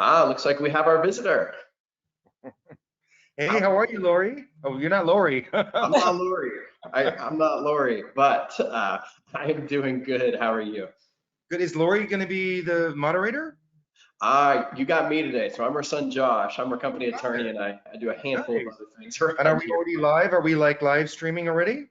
Looks like we have our visitor. Hey, how are you, Lori? Oh, you're not Lori. I'm not Lori. I'm not Lori, but I am doing good. How are you? Good. Is Lori going to be the moderator? You got me today. So I'm her son, Josh. I'm her company attorney, and I do a handful of Nice. other things And are around we here. already live? Are we like live streaming already?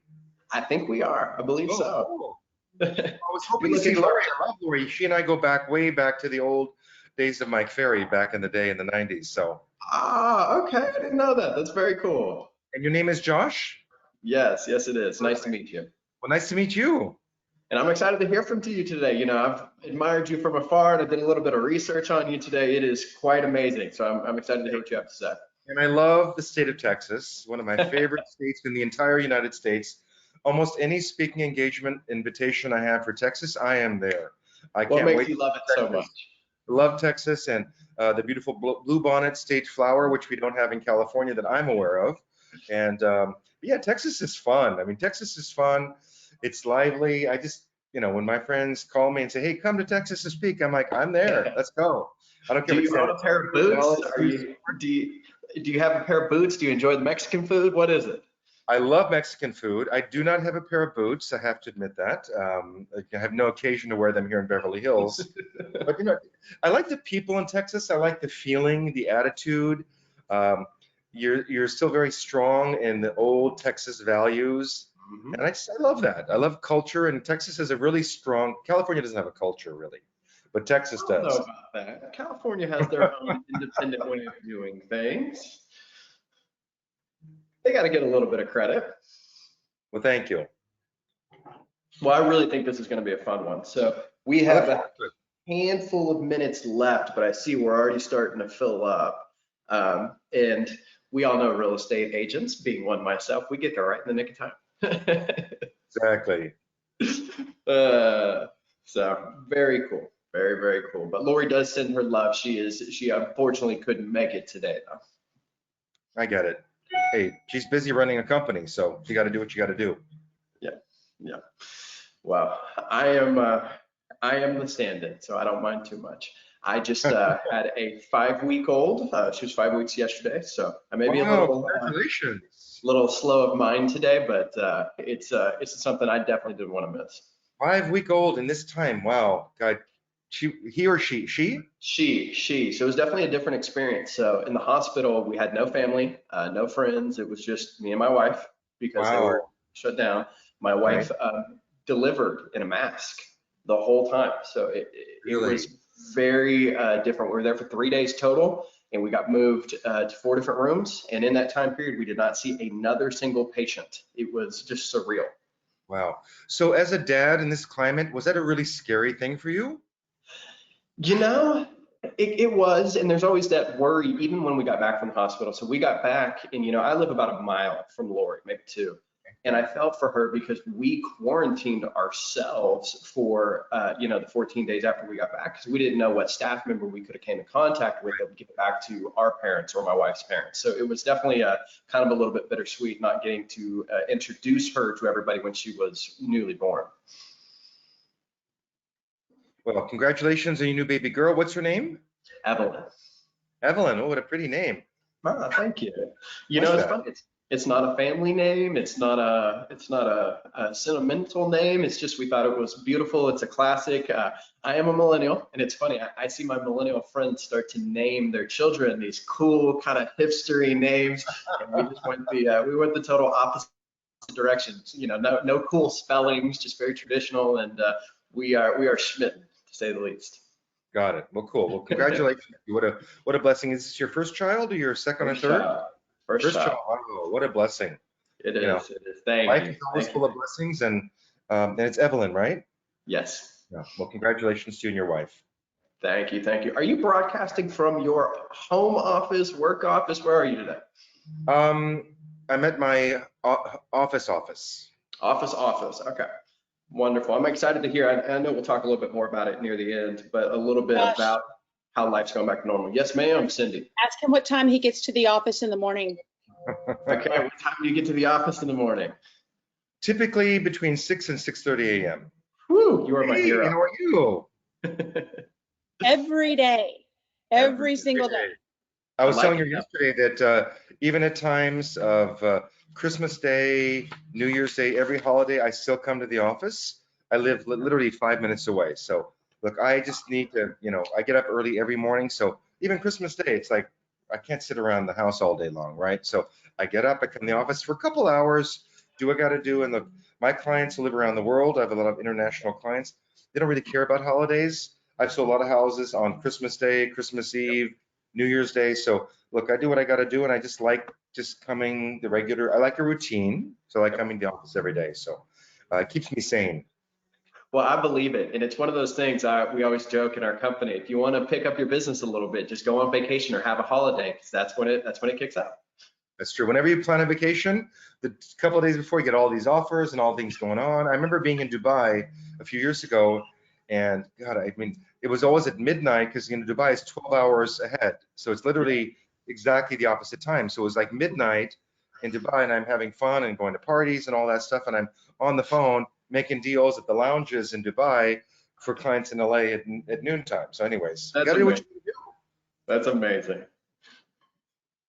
I think we are. I believe Oh, so. cool. I was hoping You're to see looking Lori. for. I love Lori. She and I go back way back to the old days of Mike Ferry back in the day in the 90s. So, Okay. I didn't know that. That's very cool. and your name is Josh? Yes, yes, it is. Nice to meet you. Well, nice to meet you. And I'm excited to hear from you today. I've admired you from afar, and I did a little bit of research on you today. It is quite amazing. So I'm excited to hear what you have to say. And I love the state of Texas, one of my favorite states in the entire United States. Almost any speaking engagement invitation I have for Texas, I am there. I What can't makes wait you to love it so much? Texas. Love Texas and the beautiful bluebonnet state flower, which we don't have in California that I'm aware of. And yeah, Texas is fun. I mean, Texas is fun. It's lively. I just, when my friends call me and say, "Hey, come to Texas to speak," I'm like, "I'm there. Let's go." I don't care Do if it's you San own a pair of Antonio, boots? Dallas. Do you have a pair of boots? Do you enjoy the Mexican food? What is it? I love Mexican food. I do not have a pair of boots. I have to admit that. I have no occasion to wear them here in Beverly Hills. But I like the people in Texas. I like the feeling, the attitude. Um, you're still very strong in the old Texas values, and I love that. I love culture, and Texas has a really strong. California doesn't have a culture really, but Texas I don't know does. about that. California has their own independent way of doing things. They got to get a little bit of credit. Well, thank you. Well, I really think this is going to be a fun one. So we I look have a forward to it. handful of minutes left, but I see we're already starting to fill up. And we all know real estate agents, being one myself, we get there right in the nick of time. Exactly. So very cool. Very, very cool. But Lori does send her love. She unfortunately couldn't make it today though. I get it. Hey, she's busy running a company, so you got to do what you got to do. Yeah. Yeah. Well, I am the stand-in, so I don't mind too much. I just had a 5-week-old. She was 5 weeks yesterday, so I may be a Wow, congratulations. little slow of mind today, but it's something I definitely didn't want to miss. 5-week-old in this time. Wow. God, he or she? She. So it was definitely a different experience. So in the hospital, we had no family, no friends. It was just me and my wife because they were Wow. shut down. My Right. wife delivered in a mask the whole time. So it Really? was very different. We were there for 3 days total, and we got moved to 4 different rooms. And in that time period, we did not see another single patient. It was just surreal. Wow. So as a dad in this climate, was that a really scary thing for you? You know, it was, and there's always that worry, even when we got back from the hospital. So we got back, and I live about a mile from Lori, maybe 2. And I felt for her because we quarantined ourselves for, the 14 days after we got back, because we didn't know what staff member we could have came in contact with that would get back to our parents or my wife's parents. So it was definitely a kind of a little bit bittersweet not getting to introduce her to everybody when she was newly born. Well, congratulations on your new baby girl. What's her name? Evelyn. Evelyn. Oh, what a pretty name. Thank you. Like It's that. fun. It's not a family name. It's not a sentimental name. It's just we thought it was beautiful. It's a classic. I am a millennial, and it's funny. I see my millennial friends start to name their children these cool kind of hipstery names, and we just went the total opposite direction. No cool spellings, just very traditional, and we are smitten to say the least. Got it. Well, cool. Well, congratulations. What a blessing. Is this your first child or your second or First third? child. First First child. child. Wow, what a blessing. It You know, is. It is. Thank life you. is always Thank full you. of blessings, and it's Evelyn, right? Yes. Yeah. Well, congratulations to you and your wife. Thank you. Thank you. Are you broadcasting from your home office, work office? Where are you today? I'm at my office. Office. Okay. Wonderful. I'm excited to hear. I know we'll talk a little bit more about it near the end, but a little bit Josh, about how life's going back to normal. Yes, ma'am, Cindy. ask him what time he gets to the office in the morning. Okay. What time do you get to the office in the morning? Typically between 6 and 6:30 a.m. Whew, you are my Hey, hero. how are you? Every day. Every single day. I was I like telling it, you though. yesterday that even at times of Christmas Day, New Year's Day, every holiday, I still come to the office. I live literally 5 minutes away. So look, I just need to, I get up early every morning. So even Christmas Day, it's like I can't sit around the house all day long, right? So I get up, I come to the office for a couple hours, do what I got to do. And look, my clients who live around the world, I have a lot of international clients. They don't really care about holidays. I've sold a lot of houses on Christmas Day, Christmas Eve, New Year's Day. So look, I do what I got to do, and I just like coming the regular. I like a routine, so I like coming to the office every day. So it keeps me sane. Well, I believe it. And it's one of those things we always joke in our company. If you want to pick up your business a little bit, just go on vacation or have a holiday, because that's when it kicks out. That's true. Whenever you plan a vacation, the couple of days before, you get all these offers and all things going on. I remember being in Dubai a few years ago, and God, I mean, it was always at midnight because Dubai is 12 hours ahead. So it's literally exactly the opposite time. So it was like midnight in Dubai, and I'm having fun and going to parties and all that stuff. And I'm on the phone making deals at the lounges in Dubai for clients in LA at noontime. So anyways, you That's got to do what you amazing. That's amazing.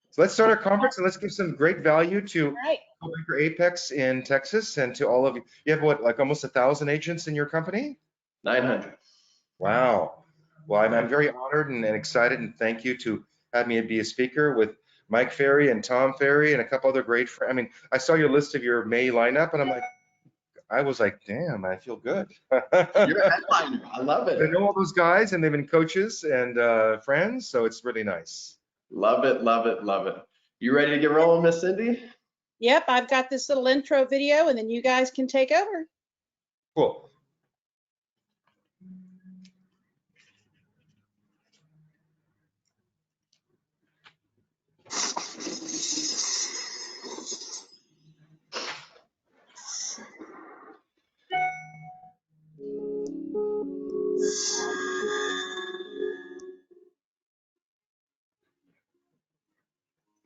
So let's start our conference and let's give some great value to All right. Coldwell Apex in Texas and to all of you. You have what, like almost 1,000 agents in your company? 900. Wow. Well, I'm very honored and excited, and thank you to have me be a speaker with Mike Ferry and Tom Ferry and a couple other great friends. I mean, I saw your list of your May lineup, and I was like, damn, I feel good. You're a headliner. I love I it. know all those guys, and they've been coaches and friends, so it's really nice. Love it, love it, love it. You ready to get rolling, Miss Cindy? Yep, I've got this little intro video and then you guys can take over. Cool.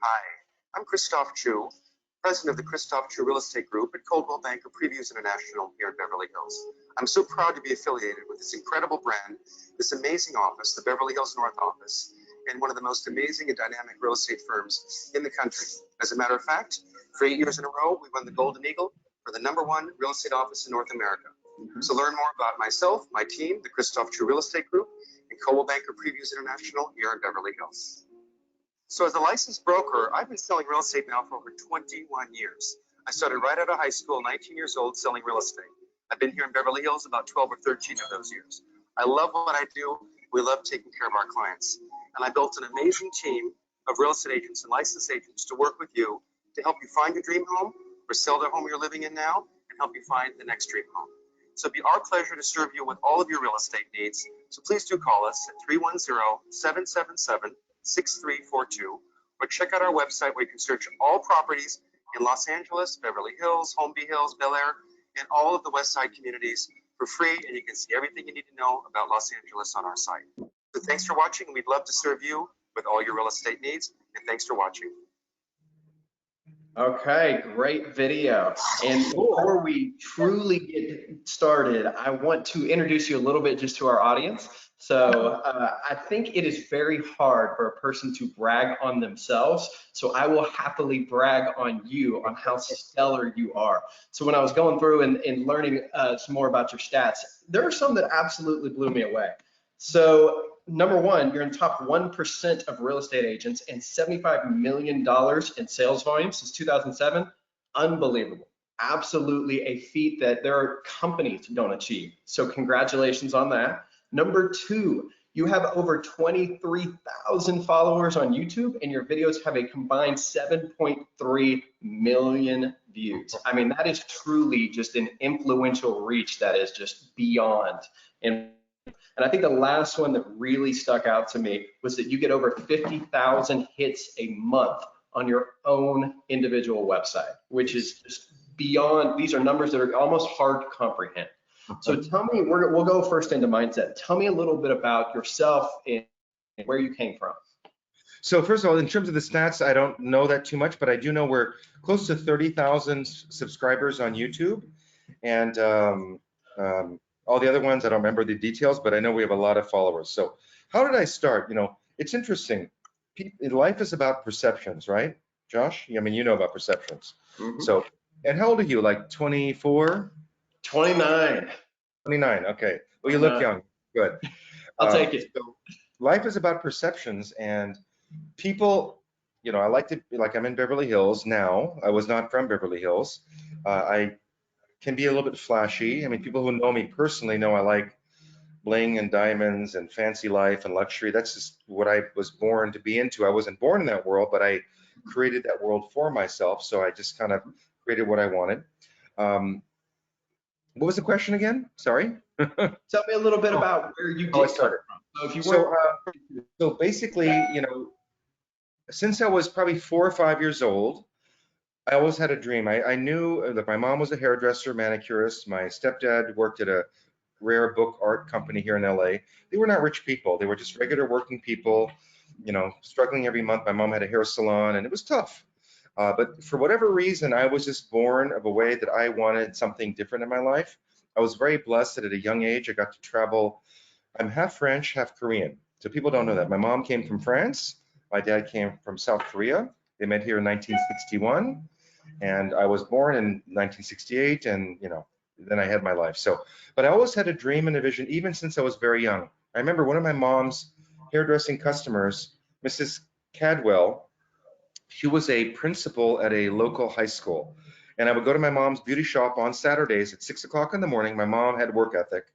Hi, I'm Christophe Choo, president of the Christophe Choo Real Estate Group at Coldwell Banker Previews International here in Beverly Hills. I'm so proud to be affiliated with this incredible brand, this amazing office, the Beverly Hills North office, and one of the most amazing and dynamic real estate firms in the country. As a matter of fact, for 8 years in a row, we won the Golden Eagle for the #1 real estate office in North America. So learn more about myself, my team, the Christophe Choo Real Estate Group, and Coldwell Banker Previews International here in Beverly Hills. So as a licensed broker, I've been selling real estate now for over 21 years. I started right out of high school, 19 years old, selling real estate. I've been here in Beverly Hills about 12 or 13 of those years. I love what I do. We love taking care of our clients. And I built an amazing team of real estate agents and licensed agents to work with you to help you find your dream home or sell the home you're living in now and help you find the next dream home. So it'd be our pleasure to serve you with all of your real estate needs. So please do call us at 310-777-6342 or check out our website where you can search all properties in Los Angeles, Beverly Hills, Holmby Hills, Bel Air, and all of the West Side communities for free. And you can see everything you need to know about Los Angeles on our site. So thanks for watching. We'd love to serve you with all your real estate needs. And thanks for watching. Okay, great video. And before we truly get started, I want to introduce you a little bit just to our audience. So I think it is very hard for a person to brag on themselves. So I will happily brag on you on how stellar you are. So when I was going through and learning some more about your stats, there are some that absolutely blew me away. So #1, you're in top 1% of real estate agents and $75 million in sales volume since 2007. Unbelievable. Absolutely a feat that there are companies don't achieve. So congratulations on that. #2, you have over 23,000 followers on YouTube and your videos have a combined 7.3 million views. I mean, that is truly just an influential reach that is just beyond. And I think the last one that really stuck out to me was that you get over 50,000 hits a month on your own individual website, which is just beyond. These are numbers that are almost hard to comprehend. So tell me, we'll go first into mindset. Tell me a little bit about yourself and where you came from. So first of all, in terms of the stats, I don't know that too much, but I do know we're close to 30,000 subscribers on YouTube, and all the other ones, I don't remember the details, but I know we have a lot of followers. So how did I start? it's interesting. Life is about perceptions, right, Josh? I mean, you know about perceptions. Mhm. So, and how old are you? Like 24? 29. 29. Okay. Well, you look 29. young. Good. I'll take it. So life is about perceptions, and people, I like to, like, I'm in Beverly Hills now. I was not from Beverly Hills. I can be a little bit flashy. I mean, people who know me personally know I like bling and diamonds and fancy life and luxury. That's just what I was born to be into. I wasn't born in that world, but I created that world for myself. So I just kind of created what I wanted. Um, what was the question again? Sorry. Tell me a little bit Oh, about where you I did come started. from. So if you So, weren't, so basically, since I was probably 4 or 5 years old, I always had a dream. I knew that my mom was a hairdresser, manicurist. My stepdad worked at a rare book art company here in LA. They were not rich people. They were just regular working people, struggling every month. My mom had a hair salon and it was tough. But for whatever reason, I was just born of a way that I wanted something different in my life. I was very blessed that at a young age, I got to travel. I'm half French, half Korean. So people don't know that. My mom came from France. My dad came from South Korea. They met here in 1961. And I was born in 1968, and then I had my life. So, but I always had a dream and a vision, even since I was very young. I remember one of my mom's hairdressing customers, Mrs. Cadwell. She was a principal at a local high school, and I would go to my mom's beauty shop on Saturdays at 6 o'clock in the morning. My mom had work ethic.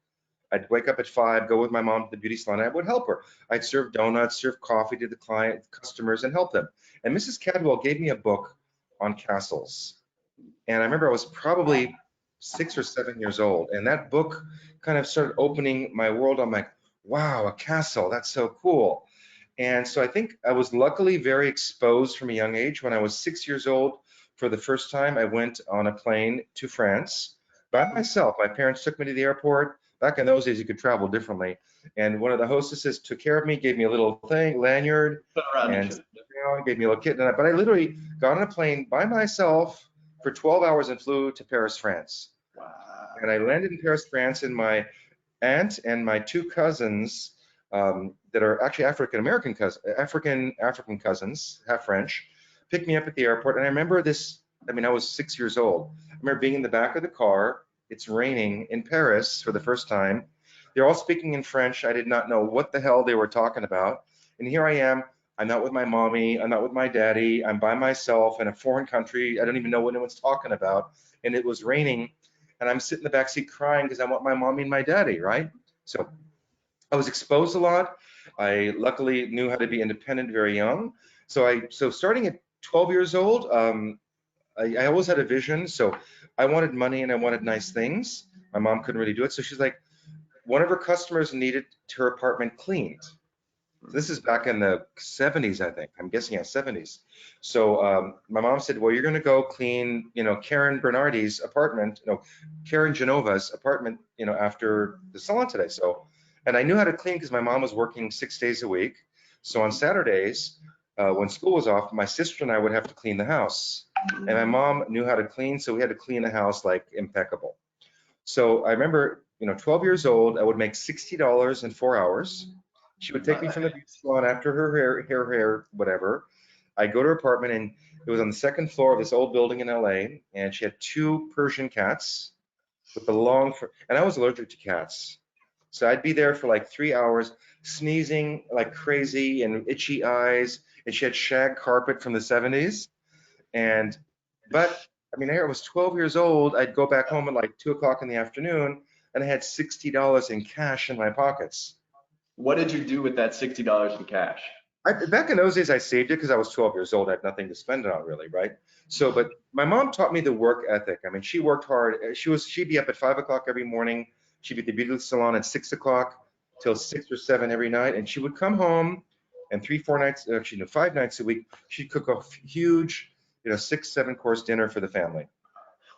I'd wake up at 5, go with my mom to the beauty salon. I would help her. I'd serve donuts, serve coffee to the customers, and help them. And Mrs. Cadwell gave me a book on castles. And I remember I was probably 6 or 7 years old, and that book kind of started opening my world. I'm like, wow, a castle, that's so cool. And so I think I was luckily very exposed from a young age. When I was 6 years old, for the first time, I went on a plane to France by myself. My parents took me to the airport. Back in those days, you could travel differently. And one of the hostesses took care of me, gave me a little thing, lanyard, put around and each gave me a little kit. But I literally got on a plane by myself for 12 hours and flew to Paris, France. Wow. And I landed in Paris, France, and my aunt and my two cousins that are actually African cousins, half French, picked me up at the airport. And I remember this. I mean, I was 6 years old. I remember being in the back of the car. It's raining in Paris for the first time. They're all speaking in French. I did not know what the hell they were talking about. And here I am. I'm not with my mommy. I'm not with my daddy. I'm by myself in a foreign country. I don't even know what anyone's talking about. And it was raining. And I'm sitting in the back seat crying because I want my mommy and my daddy, right? So I was exposed a lot. I luckily knew how to be independent very young. So starting at 12 years old, I always had a vision. So I wanted money and I wanted nice things. My mom couldn't really do it. So she's like, one of her customers needed her apartment cleaned. So this is back in the 70s, I think. I'm guessing, yeah, 70s. So my mom said, well, you're going to go clean, Karen Bernardi's apartment, Karen Genova's apartment, after the salon today. So, and I knew how to clean because my mom was working 6 days a week. So on Saturdays, when school was off, my sister and I would have to clean the house. And my mom knew how to clean, so we had to clean the house like impeccable. So I remember, 12 years old, I would make $60 in 4 hours. She would take me from the beauty salon after her hair, whatever. I'd go to her apartment, and it was on the second floor of this old building in LA, and she had 2 Persian cats with the long fur, and I was allergic to cats. So I'd be there for like 3 hours, sneezing like crazy and itchy eyes, and she had shag carpet from the 70s. But I mean, I was 12 years old. I'd go back home at like 2 o'clock in the afternoon, and I had $60 in cash in my pockets. What did you do with that $60 in cash? Back in those days, I saved it because I was 12 years old. I had nothing to spend it on, really, right? So, but my mom taught me the work ethic. I mean, she worked hard. She'd be up at 5 o'clock every morning. She'd be at the beauty salon at 6 o'clock till 6 or 7 every night, and she would come home, and 3, 4 nights, actually, no, 5 nights a week, she'd cook a huge, 6, 7 course dinner for the family.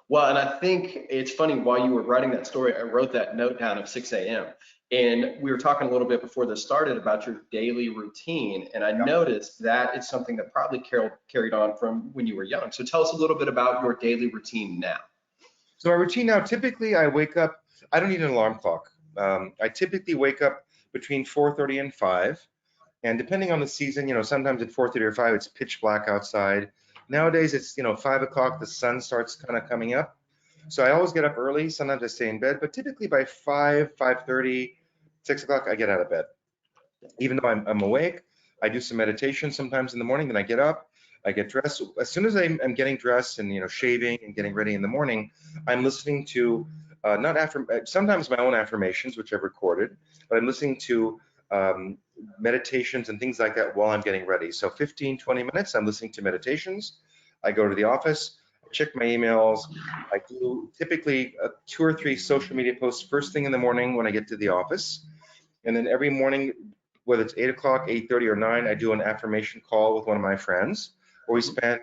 Well, and I think it's funny, while you were writing that story, I wrote that note down of 6 a.m. And we were talking a little bit before this started about your daily routine. And I noticed that it's something that probably carried on from when you were young. So tell us a little bit about your daily routine now. So my routine now, typically I wake up, I don't need an alarm clock. I typically wake up between 4:30 and 5. And depending on the season, sometimes at 4:30 or 5, it's pitch black outside. Nowadays, it's, 5 o'clock, the sun starts kind of coming up. So I always get up early. Sometimes I stay in bed, but typically by 5, 5:30, 6 o'clock, I get out of bed. Even though I'm awake, I do some meditation sometimes in the morning, then I get up, I get dressed. As soon as I'm getting dressed and, shaving and getting ready in the morning, I'm listening to, sometimes my own affirmations, which I've recorded, but I'm listening to meditations and things like that while I'm getting ready. So 15, 20 minutes, I'm listening to meditations. I go to the office, I check my emails. I do typically 2 or 3 social media posts first thing in the morning when I get to the office. And then every morning, whether it's 8 o'clock, 8:30 or 9, I do an affirmation call with one of my friends where we spend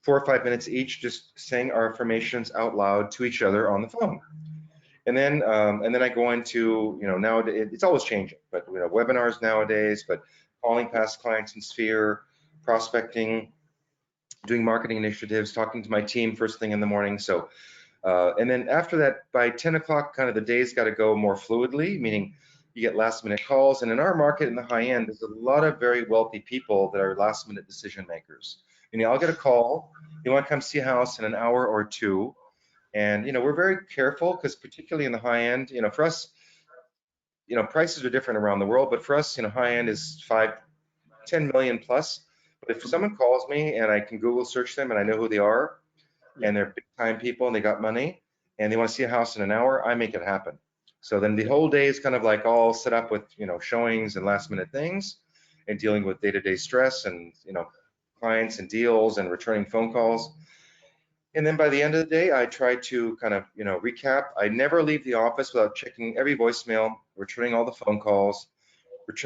4 or 5 minutes each just saying our affirmations out loud to each other on the phone. And then I go into, now it's always changing, but webinars nowadays, but calling past clients in Sphere, prospecting, doing marketing initiatives, talking to my team first thing in the morning. So, and then after that, by 10 o'clock, kind of the day's got to go more fluidly, meaning you get last minute calls. And in our market in the high end, there's a lot of very wealthy people that are last minute decision makers. I'll get a call, you want to come see a house in an hour or two. And, we're very careful because particularly in the high end, for us, prices are different around the world, but for us, high end is 10 million plus. But if someone calls me and I can Google search them and I know who they are and they're big time people and they got money and they want to see a house in an hour, I make it happen. So then the whole day is kind of like all set up with, showings and last minute things and dealing with day-to-day stress and, clients and deals and returning phone calls. And then by the end of the day, I try to kind of, recap. I never leave the office without checking every voicemail, returning all the phone calls.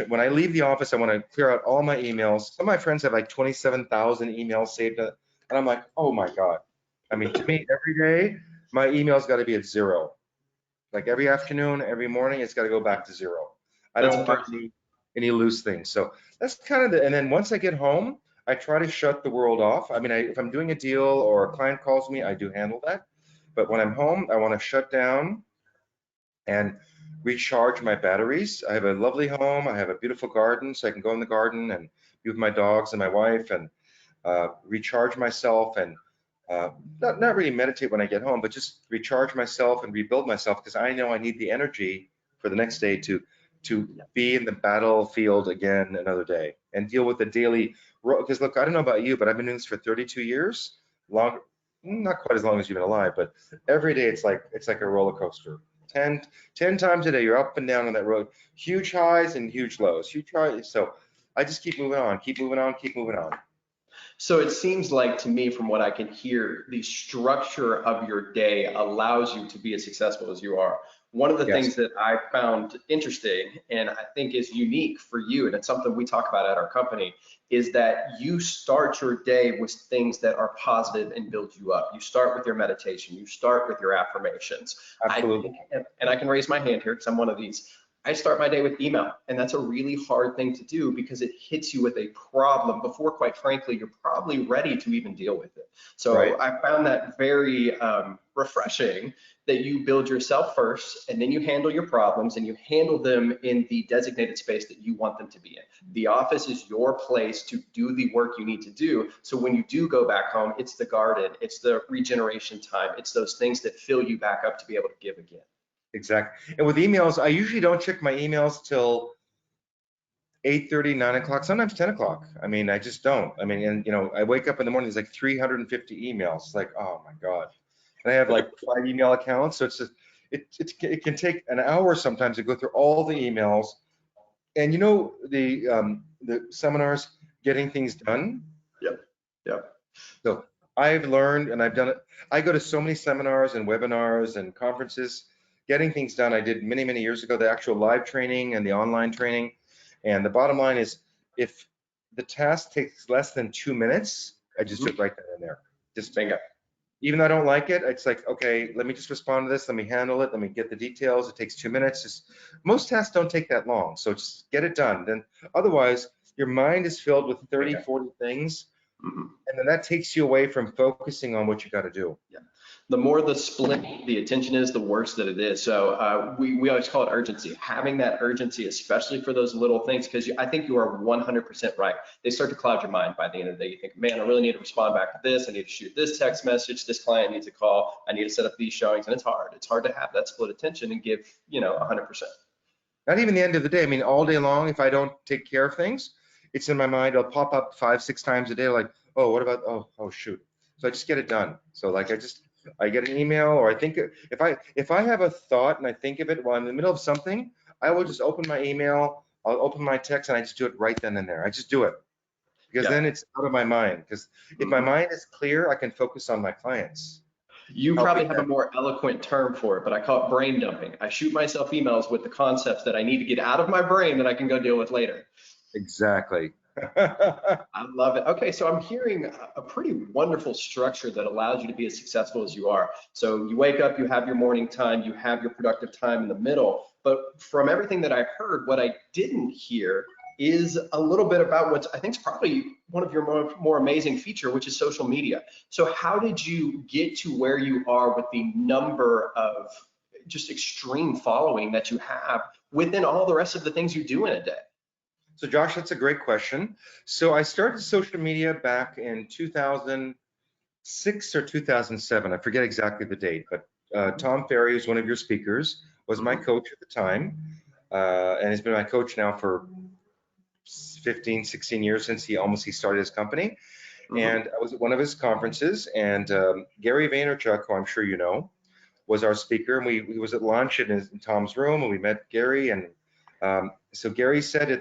When I leave the office, I want to clear out all my emails. Some of my friends have like 27,000 emails saved, and I'm like, oh my God. I mean, to me, every day, my email's got to be at 0. Like every afternoon, every morning, it's got to go back to 0. I don't want any loose things. So that's kind of and then once I get home, I try to shut the world off. I mean, if I'm doing a deal or a client calls me, I do handle that. But when I'm home, I want to shut down and recharge my batteries. I have a lovely home. I have a beautiful garden, so I can go in the garden and be with my dogs and my wife and recharge myself and not really meditate when I get home, but just recharge myself and rebuild myself because I know I need the energy for the next day to be in the battlefield again another day and deal with the daily. Because look, I don't know about you, but I've been doing this for 32 years, long, not quite as long as you've been alive, but every day it's like a roller coaster. 10 times a day, you're up and down on that road, huge highs and huge lows, huge highs. So I just keep moving on, keep moving on, keep moving on. So it seems like to me, from what I can hear, the structure of your day allows you to be as successful as you are. One of the things that I found interesting and I think is unique for you, and it's something we talk about at our company, is that you start your day with things that are positive and build you up. You start with your meditation, you start with your affirmations. Absolutely. And I can raise my hand here because I'm one of these. I start my day with email, and that's a really hard thing to do because it hits you with a problem before, quite frankly, you're probably ready to even deal with it. So Right. I found that very refreshing that you build yourself first, and then you handle your problems, and you handle them in the designated space that you want them to be in. The office is your place to do the work you need to do. So when you do go back home, it's the garden, it's the regeneration time, it's those things that fill you back up to be able to give again. Exactly. And with emails, I usually don't check my emails till 8:30, 9 o'clock, sometimes 10 o'clock. I mean, I just don't. I mean, and I wake up in the morning, there's like 350 emails. It's like, oh my God. And I have like 5 email accounts. So it's just, it can take an hour sometimes to go through all the emails. And the seminars, getting things done. Yep. So I've learned and I've done it. I go to so many seminars and webinars and conferences. Getting things done, I did many, many years ago, the actual live training and the online training. And the bottom line is, if the task takes less than 2 minutes, I just do it right then and there. Just Bingo. even though I don't like it, it's like, okay, let me just respond to this. Let me handle it. Let me get the details. It takes 2 minutes. Most tasks don't take that long. So just get it done. Then otherwise, your mind is filled with 30, 40 things. And then that takes you away from focusing on what you got to do. Yeah. The more the split the attention is, the worse that it is. So we always call it urgency. Having that urgency, especially for those little things, because I think you are 100% right. They start to cloud your mind by the end of the day. You think, man, I really need to respond back to this. I need to shoot this text message. This client needs a call. I need to set up these showings. And it's hard. It's hard to have that split attention and give, 100%. Not even the end of the day. I mean, all day long, if I don't take care of things, it's in my mind. It'll pop up 5, 6 times a day. Like, oh, what about, oh, shoot. So I just get it done. So like, I get an email, or I think if I have a thought and I think of it while I'm in the middle of something, I will just open my email, I'll open my text, and I just do it right then and there. I just do it, because then it's out of my mind. Because if my mind is clear, I can focus on my clients. You probably have a more eloquent term for it, but I call it brain dumping. I shoot myself emails with the concepts that I need to get out of my brain that I can go deal with later. Exactly. I love it. Okay, so I'm hearing a pretty wonderful structure that allows you to be as successful as you are. So you wake up, you have your morning time, you have your productive time in the middle. But from everything that I heard, what I didn't hear is a little bit about what I think is probably one of your more amazing feature, which is social media. So how did you get to where you are with the number of just extreme following that you have within all the rest of the things you do in a day? So Josh, that's a great question. So I started social media back in 2006 or 2007. I forget exactly the date, but Tom Ferry, who's one of your speakers, was my coach at the time. And he's been my coach now for 15, 16 years since he started his company. And I was at one of his conferences, and Gary Vaynerchuk, who I'm sure you know, was our speaker. And we was at lunch in Tom's room, and we met Gary. And so Gary said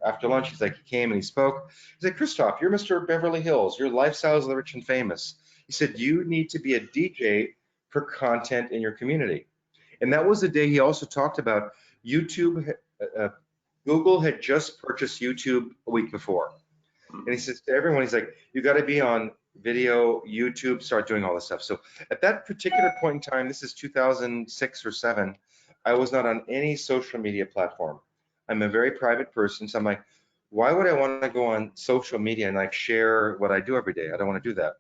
after lunch, he came and he spoke. He said, Christophe, you're Mr. Beverly Hills. Your lifestyle is rich and famous. He said, you need to be a DJ for content in your community. And that was the day he also talked about YouTube. Google had just purchased YouTube a week before. And he says to everyone, he's like, you got to be on video, YouTube, start doing all this stuff. So at that particular point in time, this is 2006 or 7, I was not on any social media platform. I'm a very private person. So I'm like, why would I want to go on social media and like share what I do every day? I don't want to do that.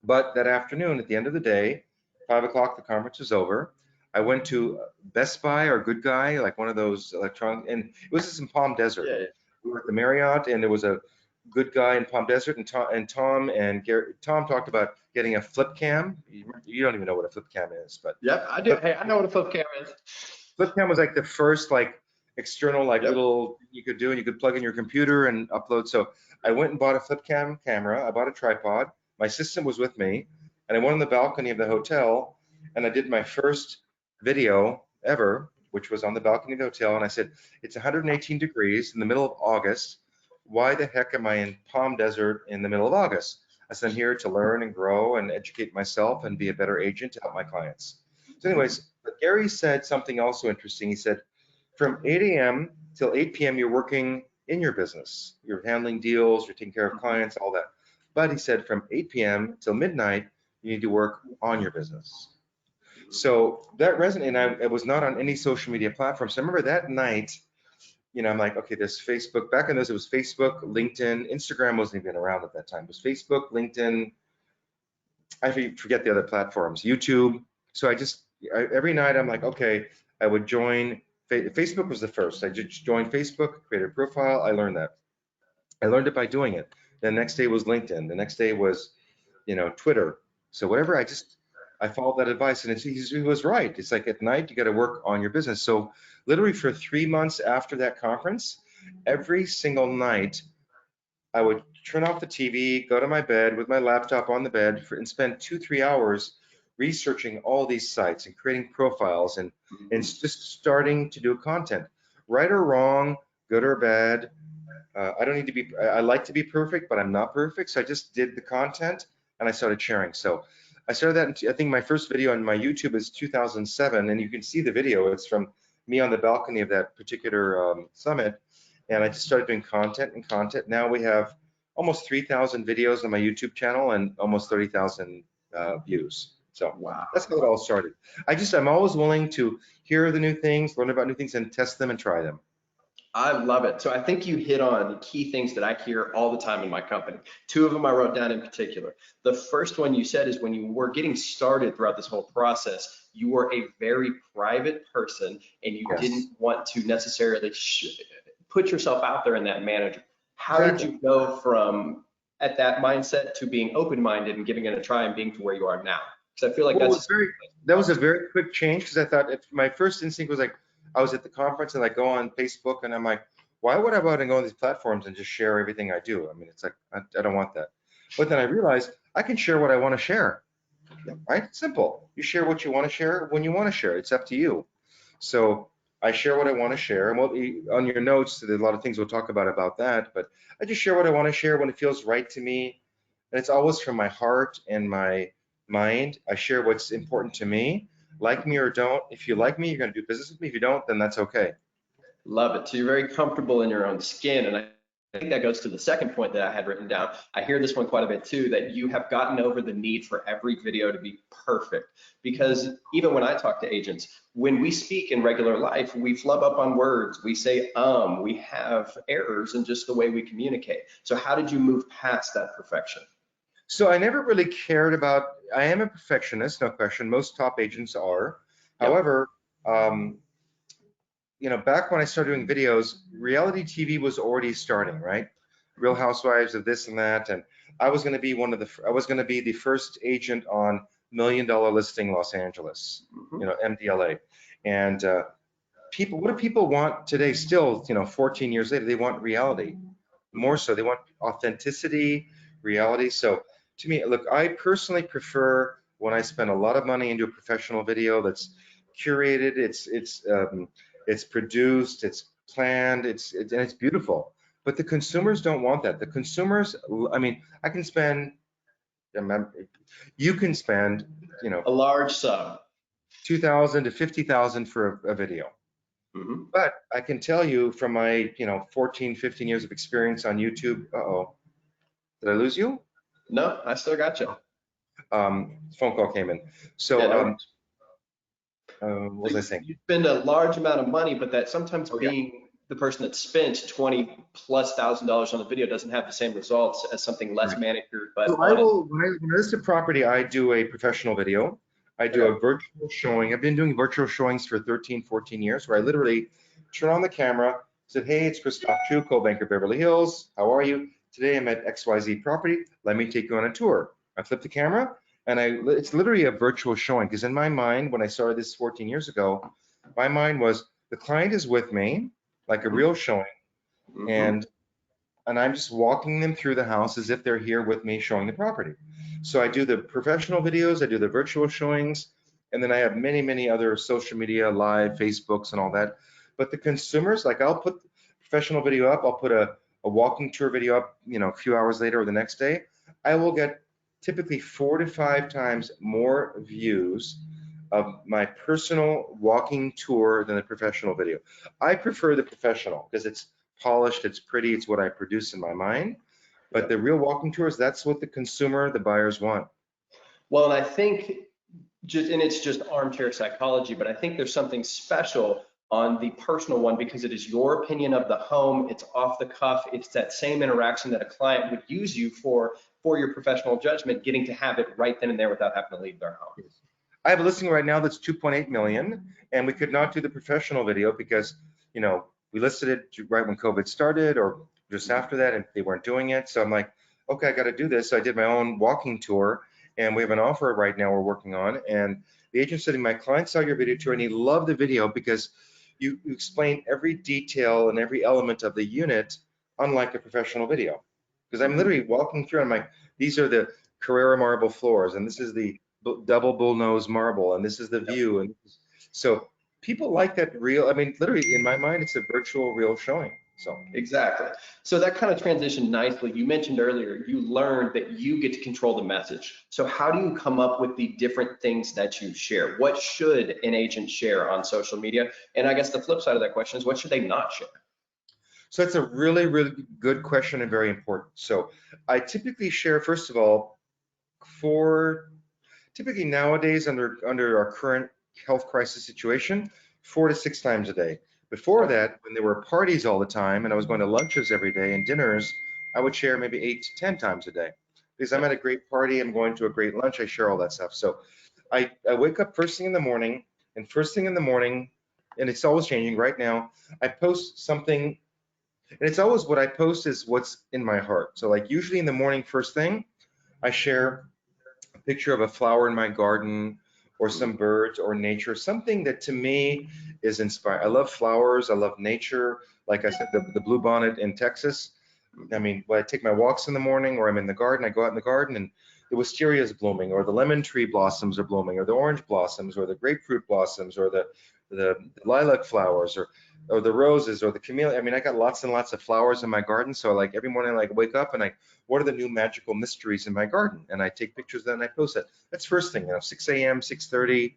But that afternoon, at the end of the day, 5 o'clock, the conference was over. I went to Best Buy or Good Guy, like one of those electronic, and it was just in Palm Desert. Yeah. We were at the Marriott, and there was a Good Guy in Palm Desert, and Tom talked about getting a flip cam. You don't even know what a flip cam is, but yep, I do. Hey, I know what a flip cam is. Flip cam was like the first external little you could do, and you could plug in your computer and upload. So I went and bought a flip cam camera. I bought a tripod. My assistant was with me, and I went on the balcony of the hotel, and I did my first video ever, which was on the balcony of the hotel. And I said, it's 118 degrees in the middle of August. Why the heck am I in Palm Desert in the middle of August? I said, I'm here to learn and grow and educate myself and be a better agent to help my clients. So anyways, but Gary said something also interesting. He said, from 8 a.m. till 8 p.m., you're working in your business. You're handling deals, you're taking care of clients, all that. But he said from 8 p.m. till midnight, you need to work on your business. So that resonated, and I was not on any social media platform. So I remember that night, I'm like, okay, there's Facebook. Back in those, it was Facebook, LinkedIn, Instagram wasn't even around at that time. It was Facebook, LinkedIn, I forget the other platforms, YouTube. So every night I'm like, okay, I would join, Facebook was the first. I just joined Facebook, created a profile, I learned that. I learned it by doing it. The next day was LinkedIn. The next day was, Twitter. So whatever, I followed that advice, and he was right. It's like at night, you got to work on your business. So literally for 3 months after that conference, every single night, I would turn off the TV, go to my bed with my laptop on the bed and spend 2-3 hours researching all these sites and creating profiles and just starting to do content. Right or wrong, good or bad, I like to be perfect, but I'm not perfect. So I just did the content and I started sharing. So I started that, I think my first video on my YouTube is 2007, and you can see the video. It's from me on the balcony of that particular summit, and I just started doing content and content. Now we have almost 3,000 videos on my YouTube channel and almost 30,000 views. So wow, that's how it all started. I'm always willing to hear the new things, learn about new things, and test them and try them. I love it. So I think you hit on key things that I hear all the time in my company. Two of them I wrote down in particular. The first one you said is when you were getting started throughout this whole process, you were a very private person and you Yes, didn't want to necessarily put yourself out there in that manner. How did exactly. you go from at that mindset to being open-minded and giving it a try and being to where you are now? Because I feel like Well, that's that was a very quick change because I thought my first instinct was like, I was at the conference and I go on Facebook and I'm like, why would I go out and go on these platforms and just share everything I do? I mean, it's like, I don't want that. But then I realized I can share what I want to share, right? Simple. You share what you want to share when you want to share. It's up to you. So I share what I want to share. And on your notes, there's a lot of things we'll talk about that, but I just share what I want to share when it feels right to me. And it's always from my heart and my mind. I share what's important to me. Like me or don't. If you like me, you're going to do business with me. If you don't, then that's okay. love it. So you're very comfortable in your own skin. And I think that goes to the second point that I had written down. I hear this one quite a bit too, that you have gotten over the need for every video to be perfect. Because even when I talk to agents, when we speak in regular life, we flub up on words, we say, we have errors in just the way we communicate. So how did you move past that perfection? So I never really cared about, I am a perfectionist, no question. Most top agents are. Yep. However, um, back when I started doing videos, reality TV was already starting, right? Real Housewives of this and that, and I was going to be I was going to be the first agent on $1 Million Listing Los Angeles, Mhm. MDLA. And what do people want today? Still, 14 years later, they want reality. More so, they want authenticity, reality. So to me, look, I personally prefer when I spend a lot of money into a professional video that's curated, it's produced, it's planned, and it's beautiful. But the consumers don't want that. The consumers, I mean, you can spend, A large sum. 2,000 to 50,000 for a video. Mhm. But I can tell you from my, 14, 15 years of experience on YouTube, did I lose you? No, I still got you. Phone call came in. Yeah, So, no worries. what was I saying? You spend a large amount of money, but that sometimes Oh yeah. being the person that spent 20+ thousand dollars on the video doesn't have the same results as something less Right. manicured but So I honest. will, when I list a property, I do a professional video. I do Okay. a virtual showing. I've been doing virtual showings for 13, 14 years where I literally turn on the camera, said, hey, it's Christophe Choo, co-banker Beverly Hills. How are you? Today I'm at XYZ property. Let me take you on a tour. I flip the camera and it's literally a virtual showing because in my mind, when I started this 14 years ago, my mind was the client is with me, like a real showing, Mm-hmm. and I'm just walking them through the house as if they're here with me showing the property. So I do the professional videos, I do the virtual showings, and then I have many, many other social media, live, Facebooks and all that. But the consumers, like I'll put professional video up, I'll put a walking tour video up, a few hours later or the next day. I will get typically 4 to 5 times more views of my personal walking tour than the professional video. I prefer the professional because it's polished, it's pretty, it's what I produce in my mind. But the Yep. real walking tours, that's what the consumer, the buyers want. Well, and I think and it's just armchair psychology, but I think there's something special on the personal one because it is your opinion of the home. It's off the cuff. It's that same interaction that a client would use you for your professional judgment, getting to have it right then and there without having to leave their home. I have a listing right now that's 2.8 million, and we could not do the professional video because, we listed it right when COVID started or just after that, and they weren't doing it. So I'm like, okay, I got to do this. So I did my own walking tour, and we have an offer right now we're working on. And the agent said, my client saw your video tour, and he loved the video because you explain every detail and every element of the unit, unlike a professional video. Because I'm Mhm. literally walking through, and I'm like, these are the Carrera marble floors, and this is the double bullnose marble, and this is the view. And so people like that real, I mean, literally in my mind, it's a virtual real showing. So Exactly. So that kind of transitioned nicely. You mentioned earlier, you learned that you get to control the message. So how do you come up with the different things that you share? What should an agent share on social media? And I guess the flip side of that question is what should they not share? so that's a really, really good question and very important. So I typically share, first of all, for typically nowadays under our current health crisis situation, 4 to 6 times a day. Before that, when there were parties all the time and I was going to lunches every day and dinners, I would share maybe 8 to 10 times a day. Because I'm at a great party, I'm going to a great lunch, I share all that stuff. So I wake up first thing in the morning, and first thing in the morning, and it's always changing. Right now, I post something, and it's always what I post is what's in my heart. So like usually in the morning, first thing, I share a picture of a flower in my garden or some birds or nature, something that to me is inspiring. I love flowers, I love nature. Like I said, the bluebonnet in Texas. I mean, when I take my walks in the morning or I'm in the garden, I go out in the garden and the wisteria is blooming, or the lemon tree blossoms are blooming, or the orange blossoms, or the grapefruit blossoms, or the lilac flowers, or the roses, or the camellia. I mean, I got lots and lots of flowers in my garden. So like every morning, I like wake up and what are the new magical mysteries in my garden? And I take pictures of that and I post it. That's first thing, 6 a.m., 6:30.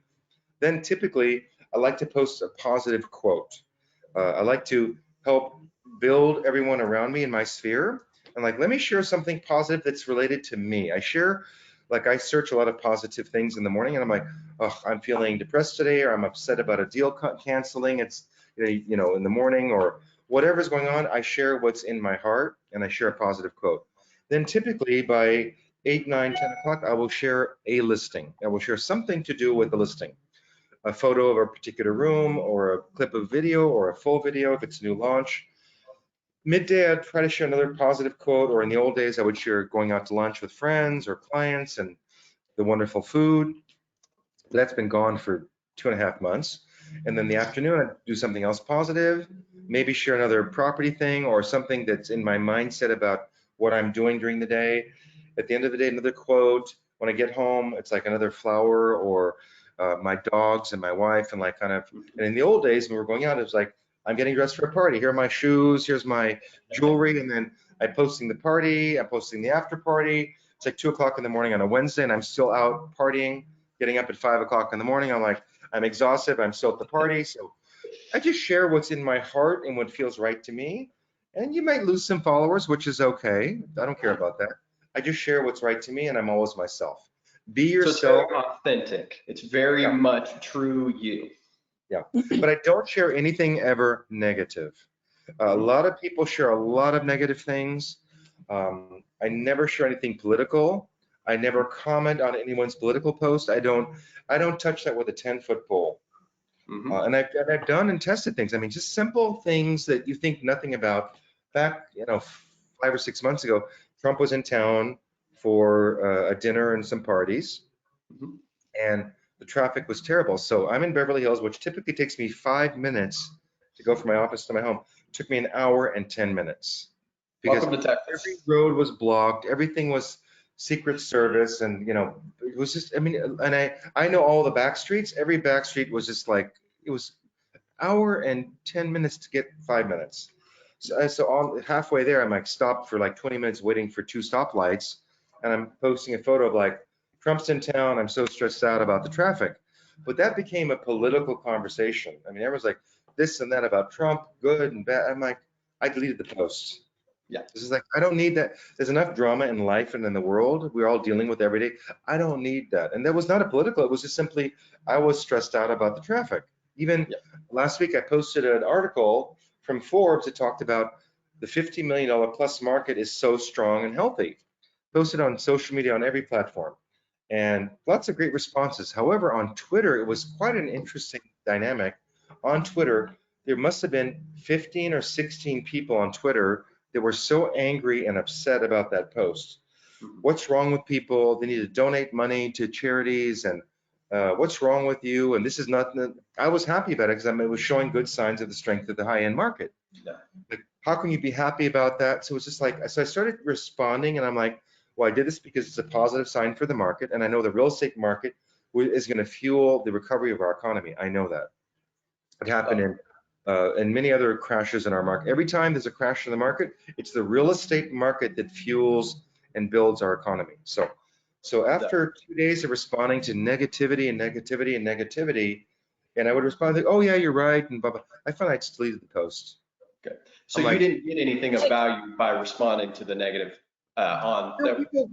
Then typically, I like to post a positive quote. I like to help build everyone around me in my sphere. And like, let me share something positive that's related to me. I search a lot of positive things in the morning and I'm like, oh, I'm feeling depressed today, or I'm upset about a deal canceling. It's, in the morning or whatever's going on, I share what's in my heart and I share a positive quote. Then typically by 8, 9, 10 o'clock, I will share a listing. I will share something to do with the listing. A photo of a particular room or a clip of video or a full video if it's a new launch. Midday, I'd try to share another positive quote, or in the old days, I would share going out to lunch with friends or clients and the wonderful food. That's been gone for 2.5 months. And then the afternoon, I'd do something else positive, maybe share another property thing or something that's in my mindset about what I'm doing during the day. At the end of the day, another quote. When I get home, it's like another flower or my dogs and my wife and and in the old days when we were going out, it was like, I'm getting dressed for a party. Here are my shoes, here's my jewelry. And then I'm posting the party, I'm posting the after party. It's like 2 o'clock in the morning on a Wednesday and I'm still out partying, getting up at 5 o'clock in the morning. I'm like, I'm exhausted, but I'm still at the party. So I just share what's in my heart and what feels right to me. And you might lose some followers, which is okay. I don't care about that. I just share what's right to me and I'm always myself. Be So it's yourself. very authentic. It's very much true you. Yeah, but I don't share anything ever negative. A lot of people share a lot of negative things. I never share anything political. I never comment on anyone's political post. I don't touch that with a 10-foot pole. And I've done and tested things. I mean, just simple things that you think nothing about. Back, 5 or 6 months ago, Trump was in town for a dinner and some parties, and the traffic was terrible. So I'm in Beverly Hills, which typically takes me 5 minutes to go from my office to my home. It took me an hour and 10 minutes because Welcome to Texas. every road was blocked. Everything was Secret Service, and it was just. I mean, and I know all the back streets. Every back street was just like it was hour and 10 minutes to get 5 minutes. So on halfway there, I'm like stopped for like 20 minutes waiting for 2 stoplights, and I'm posting a photo of like Trump's in town. I'm so stressed out about the traffic. But that became a political conversation. I mean, everyone's like this and that about Trump, good and bad. I'm like, I deleted the post. Yeah. This is like, I don't need that. There's enough drama in life and in the world we're all dealing with every day. I don't need that. And that was not a political, it was just simply, I was stressed out about the traffic. Even last week, I posted an article from Forbes that talked about the $50 million plus market is so strong and healthy. Posted on social media on every platform. And lots of great responses. However, on Twitter, it was quite an interesting dynamic. On Twitter, there must have been 15 or 16 people on Twitter that were so angry and upset about that post. What's wrong with people? They need to donate money to charities, and what's wrong with you? And this is nothing. I was happy about it because it was showing good signs of the strength of the high-end market. Yeah. Like, how can you be happy about that? So it's just like, so I started responding, and I'm like, well, I did this because it's a positive sign for the market, and I know the real estate market is going to fuel the recovery of our economy. I know that. It happened in many other crashes in our market. Every time there's a crash in the market, it's the real estate market that fuels and builds our economy. So after 2 days of responding to negativity and negativity and negativity, and I would respond like, oh yeah, you're right, and blah, blah, I found I just deleted the post. Okay. So you didn't get anything of value by responding to the negative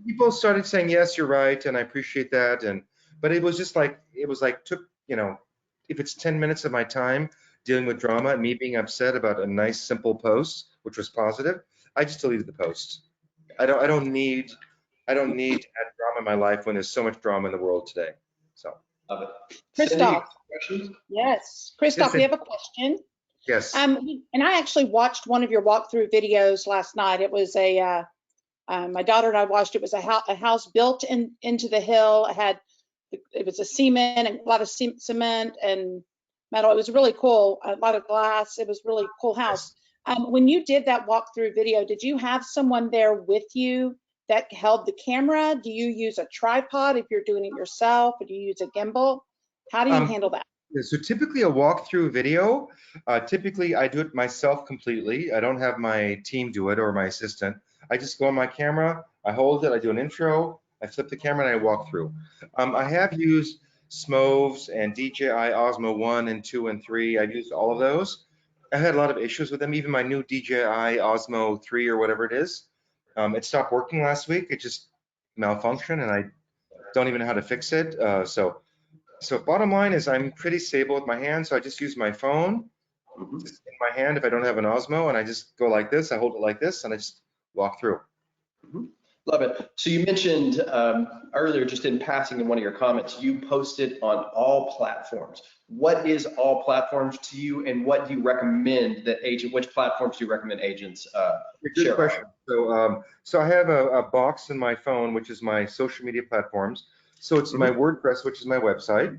People started saying, yes, you're right, and I appreciate that, but it was just like, took, if it's 10 minutes of my time, dealing with drama and me being upset about a nice simple post, which was positive, I just deleted the post. I don't need to add drama in my life when there's so much drama in the world today. So. Love it. Christophe. Questions? Yes, Christophe, we have a question. Yes. And I actually watched one of your walkthrough videos last night. It was my daughter and I watched. It was a house built into the hill. It was a cement and a lot of cement and metal. It was really cool. A lot of glass. It was really cool house. When you did that walkthrough video, did you have someone there with you that held the camera? Do you use a tripod if you're doing it yourself, or do you use a gimbal? How do you handle that? So typically a walkthrough video, typically I do it myself completely. I don't have my team do it or my assistant. I just go on my camera, I hold it, I do an intro, I flip the camera and I walk through. I have used Smoves and DJI Osmo 1 and 2 and 3. I've used all of those. I've had a lot of issues with them. Even my new DJI Osmo 3 or whatever it is, it stopped working last week. It just malfunctioned and I don't even know how to fix it. So bottom line is I'm pretty stable with my hand, so I just use my phone just in my hand if I don't have an Osmo, and I just go like this, I hold it like this, and I just walk through. Love it. So you mentioned earlier, just in passing in one of your comments, you posted on all platforms. What is all platforms to you, and what do you recommend that which platforms do you recommend agents Good question. So I have a box in my phone, which is my social media platforms. So it's my WordPress, which is my website,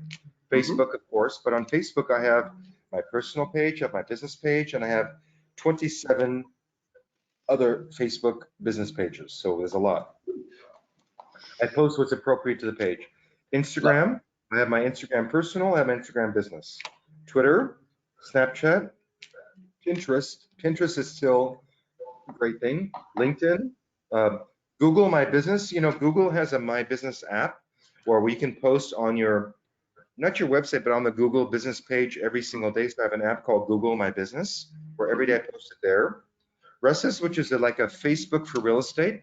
Facebook, of course, but on Facebook, I have my personal page, I have my business page, and I have 27 other Facebook business pages. So there's a lot. I post what's appropriate to the page. Instagram, I have my Instagram personal, I have my Instagram business. Twitter, Snapchat, Pinterest. Pinterest is still a great thing. LinkedIn, Google My Business. You know, Google has a My Business app where we can post on not your website, but on the Google business page every single day. So I have an app called Google My Business where every day I post it there. Ressus, which is like a Facebook for real estate.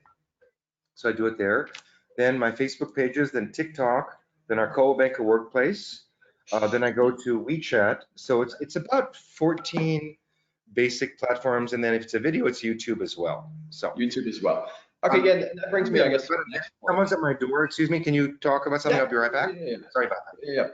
So I do it there. Then my Facebook pages, then TikTok, then our Coldwell Banker Workplace. Then I go to WeChat. So it's about 14 basic platforms. And then if it's a video, it's YouTube as well. So YouTube as well. Okay, yeah, that brings me, I guess, to the next point. Someone's at my door. Excuse me. Can you talk about something? I'll be right back. Yeah. Sorry about that. Yeah.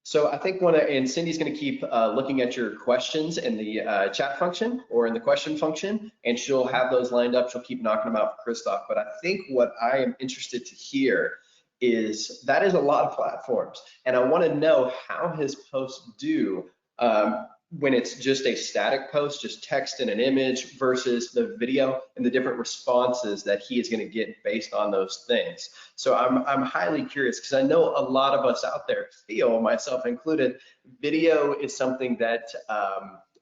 So I think and Cindy's going to keep looking at your questions in the chat function or in the question function, and she'll have those lined up. She'll keep knocking them out for Christophe. But I think what I am interested to hear is that is a lot of platforms, and I want to know how his posts do when it's just a static post, just text and an image, versus the video and the different responses that he is going to get based on those things. So I'm highly curious, because I know a lot of us out there feel, myself included, video is something that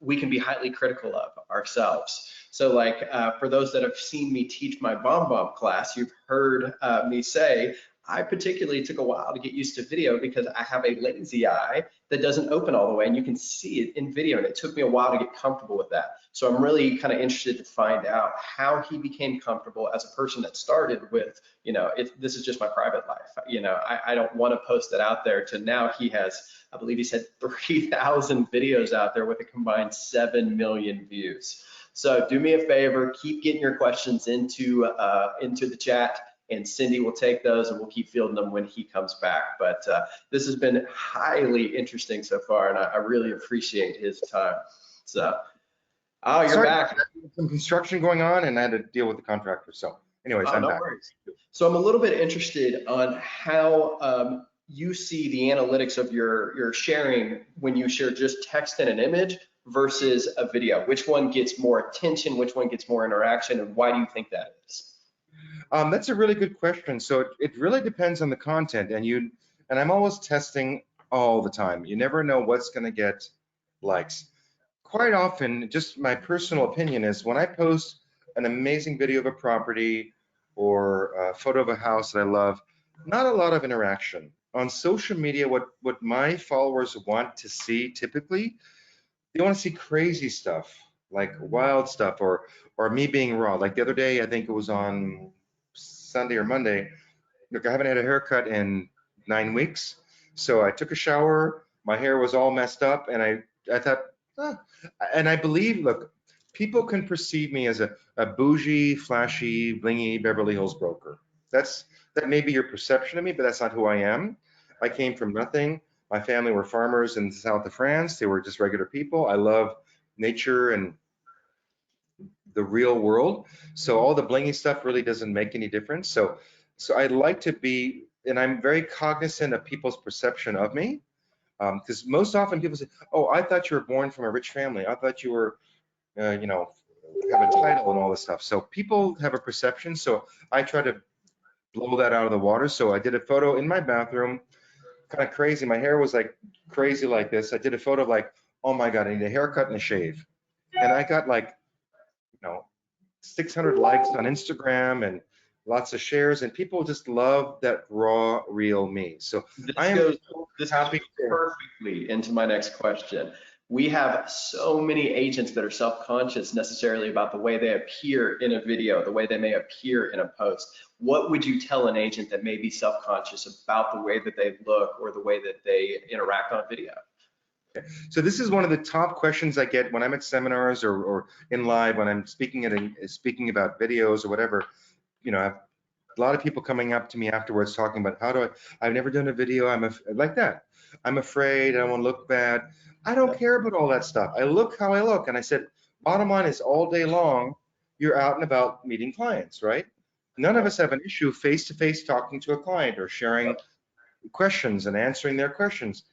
we can be highly critical of ourselves. So like for those that have seen me teach my BombBomb class, you've heard me say, I particularly took a while to get used to video because I have a lazy eye that doesn't open all the way, and you can see it in video, and it took me a while to get comfortable with that. So I'm really kind of interested to find out how he became comfortable as a person that started with, you know, this is just my private life. You know, I don't want to post it out there, to now he has, I believe he said 3,000 videos out there with a combined 7 million views. So do me a favor, keep getting your questions into the chat, and Cindy will take those and we'll keep fielding them when he comes back. But this has been highly interesting so far, and I really appreciate his time. So, you're back. Some construction going on, and I had to deal with the contractor. So anyways, I'm back. Worries. So I'm a little bit interested on how you see the analytics of your sharing when you share just text and an image versus a video. Which one gets more attention? Which one gets more interaction? And why do you think that is? That's a really good question. So it really depends on the content, and I'm always testing all the time. You never know what's going to get likes. Quite often, just my personal opinion is when I post an amazing video of a property or a photo of a house that I love, not a lot of interaction. On social media, what my followers want to see typically, they want to see crazy stuff, like wild stuff, or me being raw. Like the other day, I think it was on Sunday or Monday. Look, I haven't had a haircut in 9 weeks. So I took a shower, my hair was all messed up, and I thought And I believe, look, people can perceive me as a bougie, flashy, blingy Beverly Hills broker. That may be your perception of me, but that's not who I am. I came from nothing. My family were farmers in the south of France. They were just regular people. I love nature and the real world. So all the blingy stuff really doesn't make any difference. So I'd like to be, and I'm very cognizant of people's perception of me. Because most often people say, oh, I thought you were born from a rich family. I thought you were, you know, have a title and all this stuff. So people have a perception. So I try to blow that out of the water. So I did a photo in my bathroom, kind of crazy. My hair was like crazy like this. I did a photo of like, oh my God, I need a haircut and a shave. And I got like, you know, 600 likes on Instagram and lots of shares, and people just love that raw, real me. So I am this happy goes perfectly into my next question. We have so many agents that are self-conscious necessarily about the way they appear in a video, the way they may appear in a post. What would you tell an agent that may be self-conscious about the way that they look or the way that they interact on video? So this is one of the top questions I get when I'm at seminars or in live when I'm speaking about videos or whatever. You know, I have a lot of people coming up to me afterwards talking about I've never done a video. Like that. I'm afraid. I don't want to look bad. I don't care about all that stuff. I look how I look. And I said, bottom line is all day long, you're out and about meeting clients, right? None of us have an issue face-to-face talking to a client or sharing questions and answering their questions.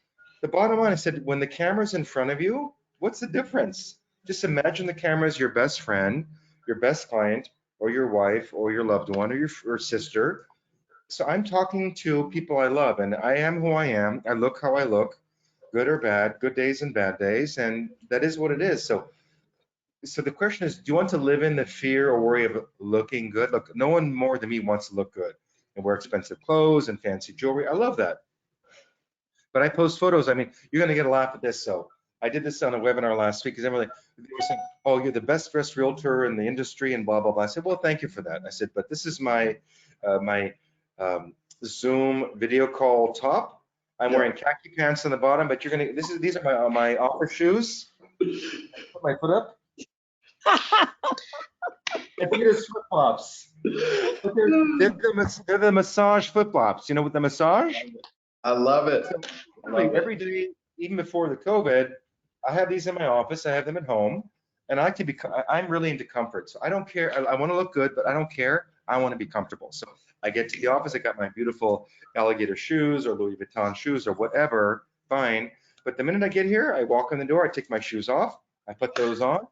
The bottom line, I said, when the camera's in front of you, what's the difference? Just imagine the camera is your best friend, your best client, or your wife, or your loved one, or your sister. So I'm talking to people I love, and I am who I am. I look how I look, good or bad, good days and bad days, and that is what it is. So the question is, do you want to live in the fear or worry of looking good? Look, no one more than me wants to look good and wear expensive clothes and fancy jewelry. I love that. But I post photos. I mean, you're going to get a laugh at this. So I did this on a webinar last week because they were saying, oh, you're the best dressed realtor in the industry and blah, blah, blah. I said, well, thank you for that. I said, but this is my Zoom video call top. I'm wearing khaki pants on the bottom, but these are my office shoes. Put my foot up. Adidas flip flops. They're the massage flip flops. You know, with the massage. I love it. Every day, even before the COVID, I have these in my office. I have them at home, and I'm really into comfort. So I don't care. I want to look good, but I don't care. I want to be comfortable. So I get to the office. I got my beautiful alligator shoes or Louis Vuitton shoes or whatever. Fine. But the minute I get here, I walk in the door. I take my shoes off. I put those on.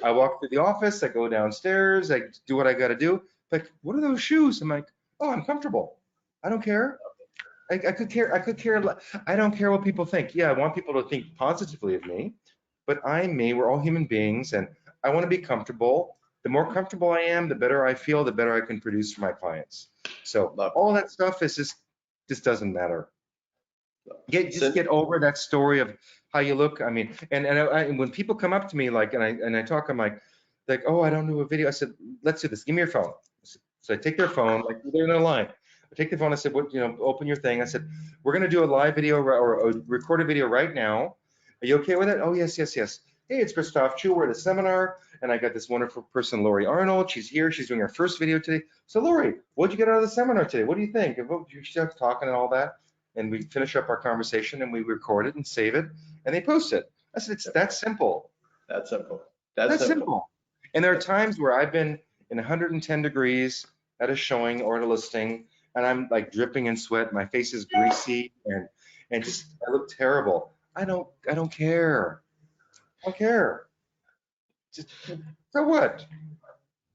I walk through the office. I go downstairs. I do what I got to do. Like, what are those shoes? I'm like, oh, I'm comfortable. I don't care. I could care. I don't care what people think. Yeah, I want people to think positively of me, but I'm me. We're all human beings, and I want to be comfortable. The more comfortable I am, the better I feel, the better I can produce for my clients. So all that stuff is just doesn't matter. Get over that story of how you look. I mean, and when people come up to me and I talk, I'm like, oh, I don't do a video. I said, let's do this. Give me your phone. So I take their phone, like they're in a line. I take the phone. I said, "What? You know, open your thing." I said, "We're going to do a live video or a recorded video right now. Are you okay with it?" "Oh, yes, yes, yes." "Hey, it's Christophe Choo. We're at a seminar, and I got this wonderful person, Lori Arnold. She's here. She's doing her first video today. So, Lori, what'd you get out of the seminar today? What do you think?" And you start talking and all that, and we finish up our conversation and we record it and save it, and they post it. I said, "It's that simple." That's simple. That's simple. And there are times where I've been in 110 degrees at a showing or at a listing, and I'm like dripping in sweat. My face is greasy, and just I look terrible. I don't care. I don't care. Just, so what?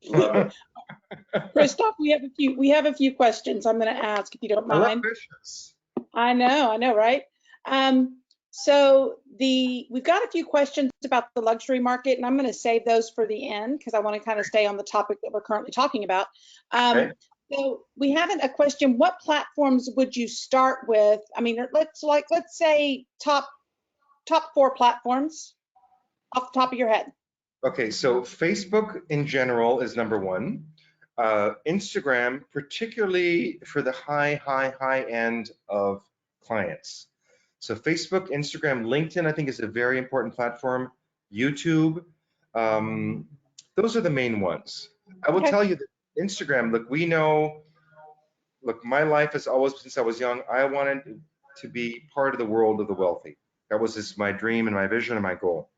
Love it. Christophe, we have a few questions I'm going to ask if you don't I love mind. questions. I know, right? So we've got a few questions about the luxury market, and I'm going to save those for the end because I want to kind of stay on the topic that we're currently talking about. Okay. So we have a question. What platforms would you start with? I mean, let's say top 4 platforms off the top of your head. Okay, so Facebook in general is number 1. Instagram, particularly for the high end of clients. So Facebook, Instagram, LinkedIn, I think is a very important platform. YouTube. Those are the main ones. I will Okay. tell you that Instagram, look, my life has always, since I was young, I wanted to be part of the world of the wealthy. That was just my dream and my vision and my goal.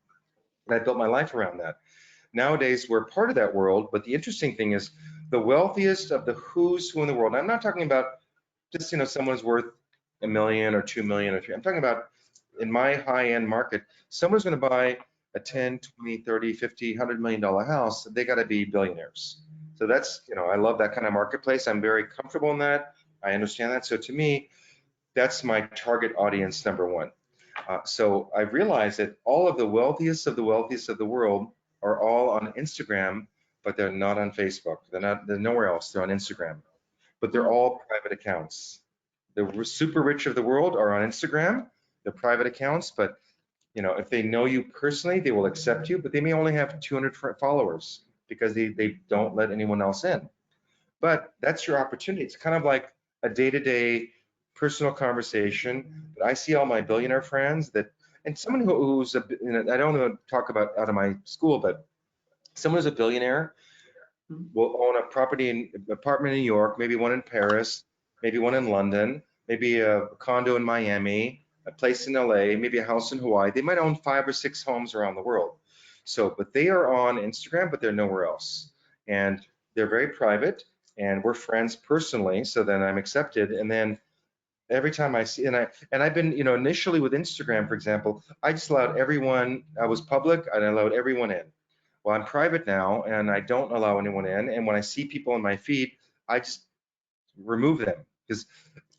And I built my life around that. Nowadays, we're part of that world, but the interesting thing is the wealthiest of the who's who in the world. And I'm not talking about just, someone's worth $1 million or 2 million or 3. I'm talking about in my high-end market, someone's going to buy a 10, 20, 30, 50, $100 million house. They got to be billionaires. So that's, I love that kind of marketplace. I'm very comfortable in that. I understand that. So to me, that's my target audience, number one. So I realized that all of the wealthiest of the wealthiest of the world are all on Instagram, but they're not on Facebook. They're nowhere else. They're on Instagram, but they're all private accounts. The super rich of the world are on Instagram. They're private accounts, but if they know you personally, they will accept you, but they may only have 200 followers because they don't let anyone else in. But that's your opportunity. It's kind of like a day-to-day personal conversation. But I see all my billionaire friends and someone who's I don't want to talk about out of my school, but someone who's a billionaire will own a apartment in New York, maybe one in Paris, maybe one in London, maybe a condo in Miami, a place in LA, maybe a house in Hawaii. They might own 5 or 6 homes around the world. But they are on Instagram, but they're nowhere else. And they're very private, and we're friends personally, so then I'm accepted. And then every time I see, and I've been, initially with Instagram, for example, I just allowed everyone, I was public, and I allowed everyone in. Well, I'm private now, and I don't allow anyone in. And when I see people on my feed, I just remove them, because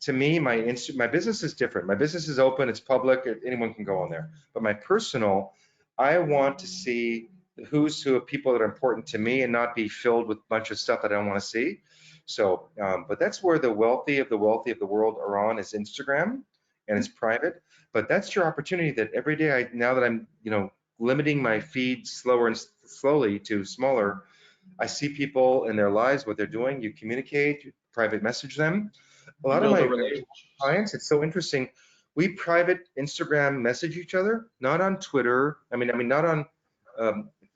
to me, my business is different. My business is open, it's public, anyone can go on there. But my personal, I want to see the who's who of people that are important to me and not be filled with a bunch of stuff that I don't want to see. So, but that's where the wealthy of the world are on, is Instagram, and it's private. But that's your opportunity that every day, now that I'm, limiting my feed slowly to smaller, I see people in their lives, what they're doing. You communicate, you private message them. A lot of my clients, it's so interesting. We private Instagram message each other, not on Twitter. I mean, not on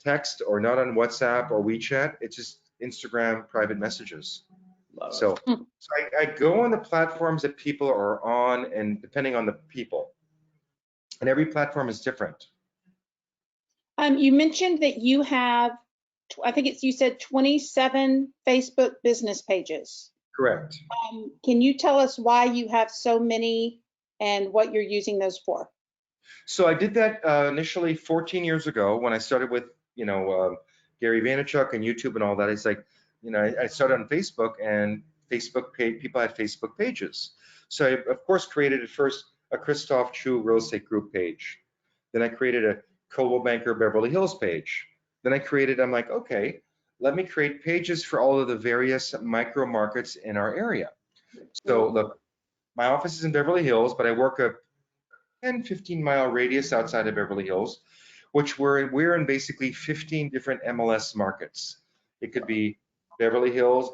text, or not on WhatsApp or WeChat. It's just Instagram private messages. So I go on the platforms that people are on, and depending on the people, and every platform is different. You mentioned that you have, I think you said 27 Facebook business pages. Correct. Can you tell us why you have so many and what you're using those for? So I did that initially 14 years ago when I started with, Gary Vaynerchuk and YouTube and all that. It's like, I started on Facebook, and people had Facebook pages. So I, of course, created at first a Christophe Choo real estate group page. Then I created a Coldwell Banker Beverly Hills page. Then I'm like, okay, let me create pages for all of the various micro markets in our area. So look, my office is in Beverly Hills, but I work a 10, 15-mile radius outside of Beverly Hills, which we're in basically 15 different MLS markets. It could be Beverly Hills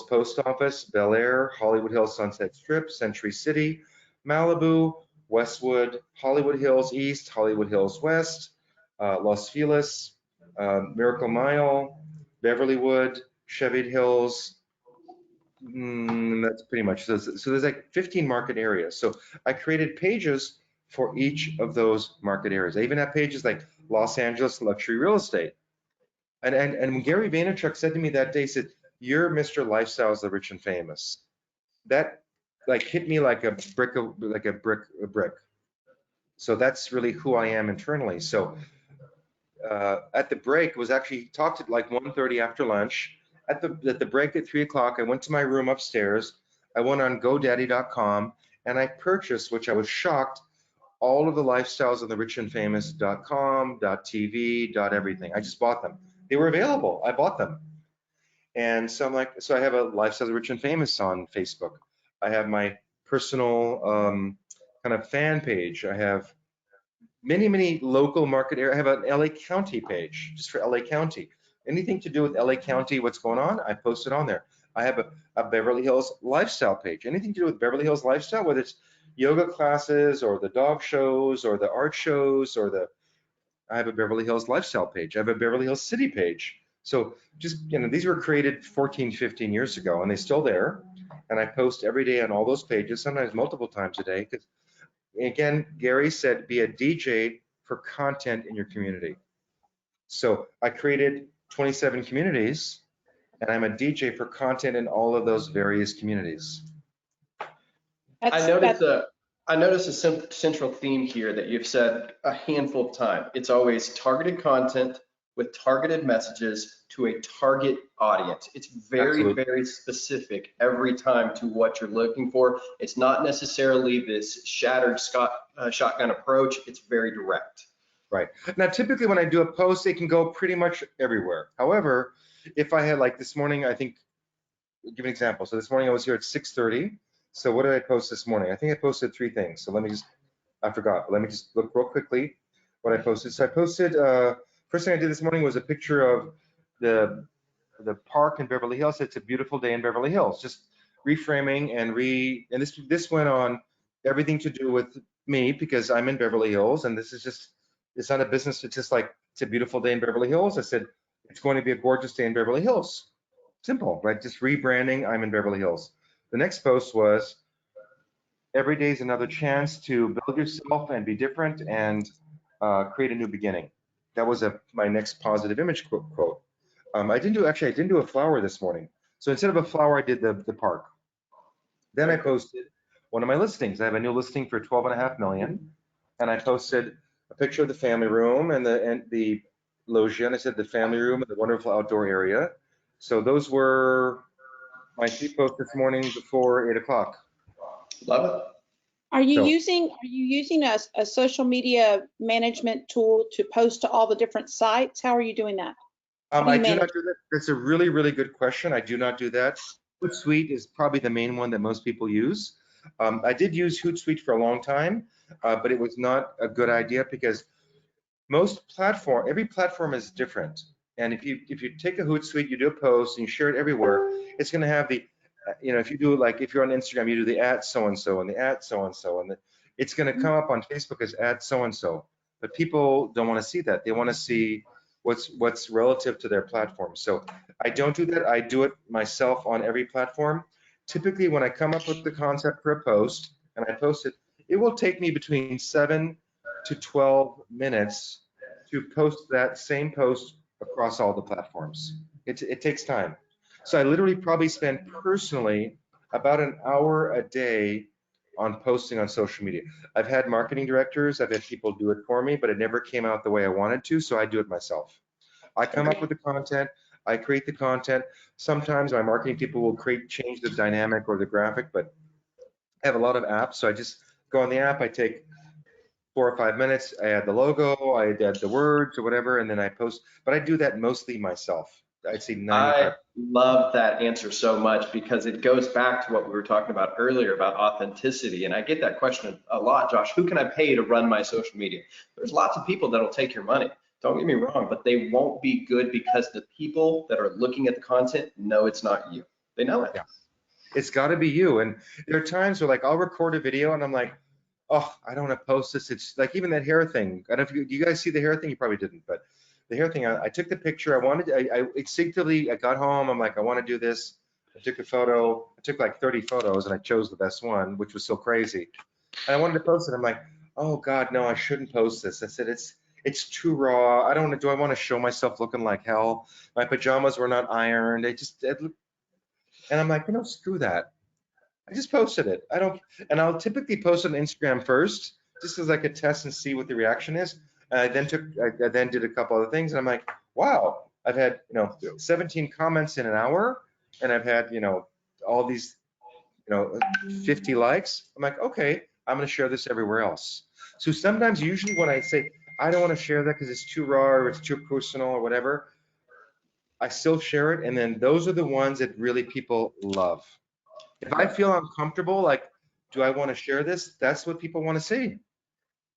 Post Office, Bel Air, Hollywood Hills Sunset Strip, Century City, Malibu, Westwood, Hollywood Hills East, Hollywood Hills West, Los Feliz, Miracle Mile, Beverlywood, Cheviot Hills. That's pretty much. So there's like 15 market areas. So I created pages for each of those market areas. I even have pages like Los Angeles luxury real estate. And when Gary Vaynerchuk said to me that day, he said, "You're Mr. Lifestyles, the rich and famous." That like hit me like a brick. So that's really who I am internally. So at the break, was actually talked at like 1:30 after lunch. At the break at 3 o'clock, I went to my room upstairs. I went on GoDaddy.com, and I purchased, which I was shocked, all of the lifestyles of the rich and famous.com, .tv, .everything. I just bought them. They were available. I bought them. And so I'm like, so I have a Lifestyles of the Rich and Famous on Facebook. I have my personal kind of fan page. I have many local market area. I have an LA County page just for LA County. Anything to do with LA County, what's going on, I post it on there. I have a Beverly Hills lifestyle page. Anything to do with Beverly Hills lifestyle, whether it's yoga classes or the dog shows or the art shows or the I have a Beverly Hills lifestyle page. I have a Beverly Hills city page. So just, these were created 14, 15 years ago, and they're still there. And I post every day on all those pages, sometimes multiple times a day. Because again, Gary said, be a DJ for content in your community. So I created 27 communities, and I'm a DJ for content in all of those various communities. I noticed a central theme here that you've said a handful of times. It's always targeted content with targeted messages to a target audience. It's very, Absolutely. very specific every time to what you're looking for. It's not necessarily this shattered shotgun approach. It's very direct. Right. Now, typically when I do a post, it can go pretty much everywhere. However, if I had, like this morning, I think, I'll give an example. So this morning I was here at 6:30. So what did I post this morning? I think I posted 3 things. So I forgot, but let me just look real quickly what I posted. So I posted, first thing I did this morning was a picture of the park in Beverly Hills. It's a beautiful day in Beverly Hills. Just reframing and this went on everything to do with me because I'm in Beverly Hills, and this is just, it's not a business. It's just like, it's a beautiful day in Beverly Hills. I said, it's going to be a gorgeous day in Beverly Hills. Simple, right? Just rebranding, I'm in Beverly Hills. The next post was, every day is another chance to build yourself and be different and create a new beginning. That was my next positive image quote. I didn't do a flower this morning. So instead of a flower, I did the park. Then I posted one of my listings. I have a new listing for 12.5 million. And I posted a picture of the family room and the loggia. And I said the family room and the wonderful outdoor area. So those were my 3 posts this morning before 8 o'clock. Love it. Are you using a social media management tool to post to all the different sites? How are you doing that? I do not do that. That's a really, really good question. I do not do that. Hootsuite is probably the main one that most people use. I did use Hootsuite for a long time, but it was not a good idea because every platform is different. And if you take a Hootsuite, you do a post and you share it everywhere, it's going to have the, if you do like, if you're on Instagram, you do the @ so-and-so and the @ so-and-so, and it's going to come up on Facebook as @ so-and-so. But people don't want to see that. They want to see what's relative to their platform. So I don't do that. I do it myself on every platform. Typically, when I come up with the concept for a post and I post it, it will take me between 7 to 12 minutes to post that same post across all the platforms. It takes time. So I literally probably spend personally about an hour a day on posting on social media. I've had marketing directors, I've had people do it for me, but it never came out the way I wanted to, so I do it myself. I come up with the content, I create the content. Sometimes my marketing people will change the dynamic or the graphic, but I have a lot of apps, so I just go on the app, I take 4 or 5 minutes, I add the logo, I add the words or whatever, and then I post, but I do that mostly myself. I'd say 95%. I love that answer so much because it goes back to what we were talking about earlier about authenticity. And I get that question a lot, Josh. Who can I pay to run my social media? There's lots of people that'll take your money. Don't get me wrong, but they won't be good because the people that are looking at the content know it's not you. They know it. Yeah. It's got to be you. And there are times where like I'll record a video and I'm like, oh, I don't want to post this. It's like even that hair thing. I don't know if you guys see the hair thing. You probably didn't, but the hair thing, I took the picture. I instinctively, I got home. I'm like, I want to do this. I took a photo. I took like 30 photos and I chose the best one, which was so crazy. And I wanted to post it. I'm like, oh God, no, I shouldn't post this. I said, it's too raw. I don't want to, do I want to show myself looking like hell? My pajamas were not ironed. And I'm like, screw that. I just posted it. And I'll typically post on Instagram first, just as like a test and see what the reaction is. I then did a couple other things, and I'm like, wow, I've had 17 comments in an hour, and I've had all these 50 likes. I'm like, okay, I'm gonna share this everywhere else. So sometimes, usually when I say I don't want to share that because it's too raw or it's too personal or whatever, I still share it, and then those are the ones that really people love. If I feel uncomfortable, like, do I want to share this? That's what people want to see.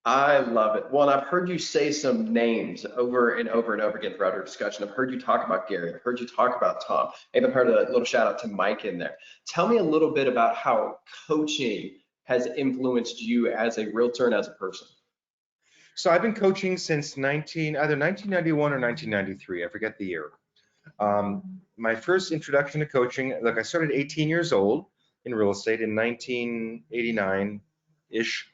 I love it. Well, and I've heard you say some names over and over and over again throughout our discussion. I've heard you talk about Gary. I've heard you talk about Tom. I even heard a little shout out to Mike in there. Tell me a little bit about how coaching has influenced you as a realtor and as a person. So I've been coaching since either 1991 or 1993. I forget the year. My first introduction to coaching, look, I started 18 years old in real estate in 1989-ish.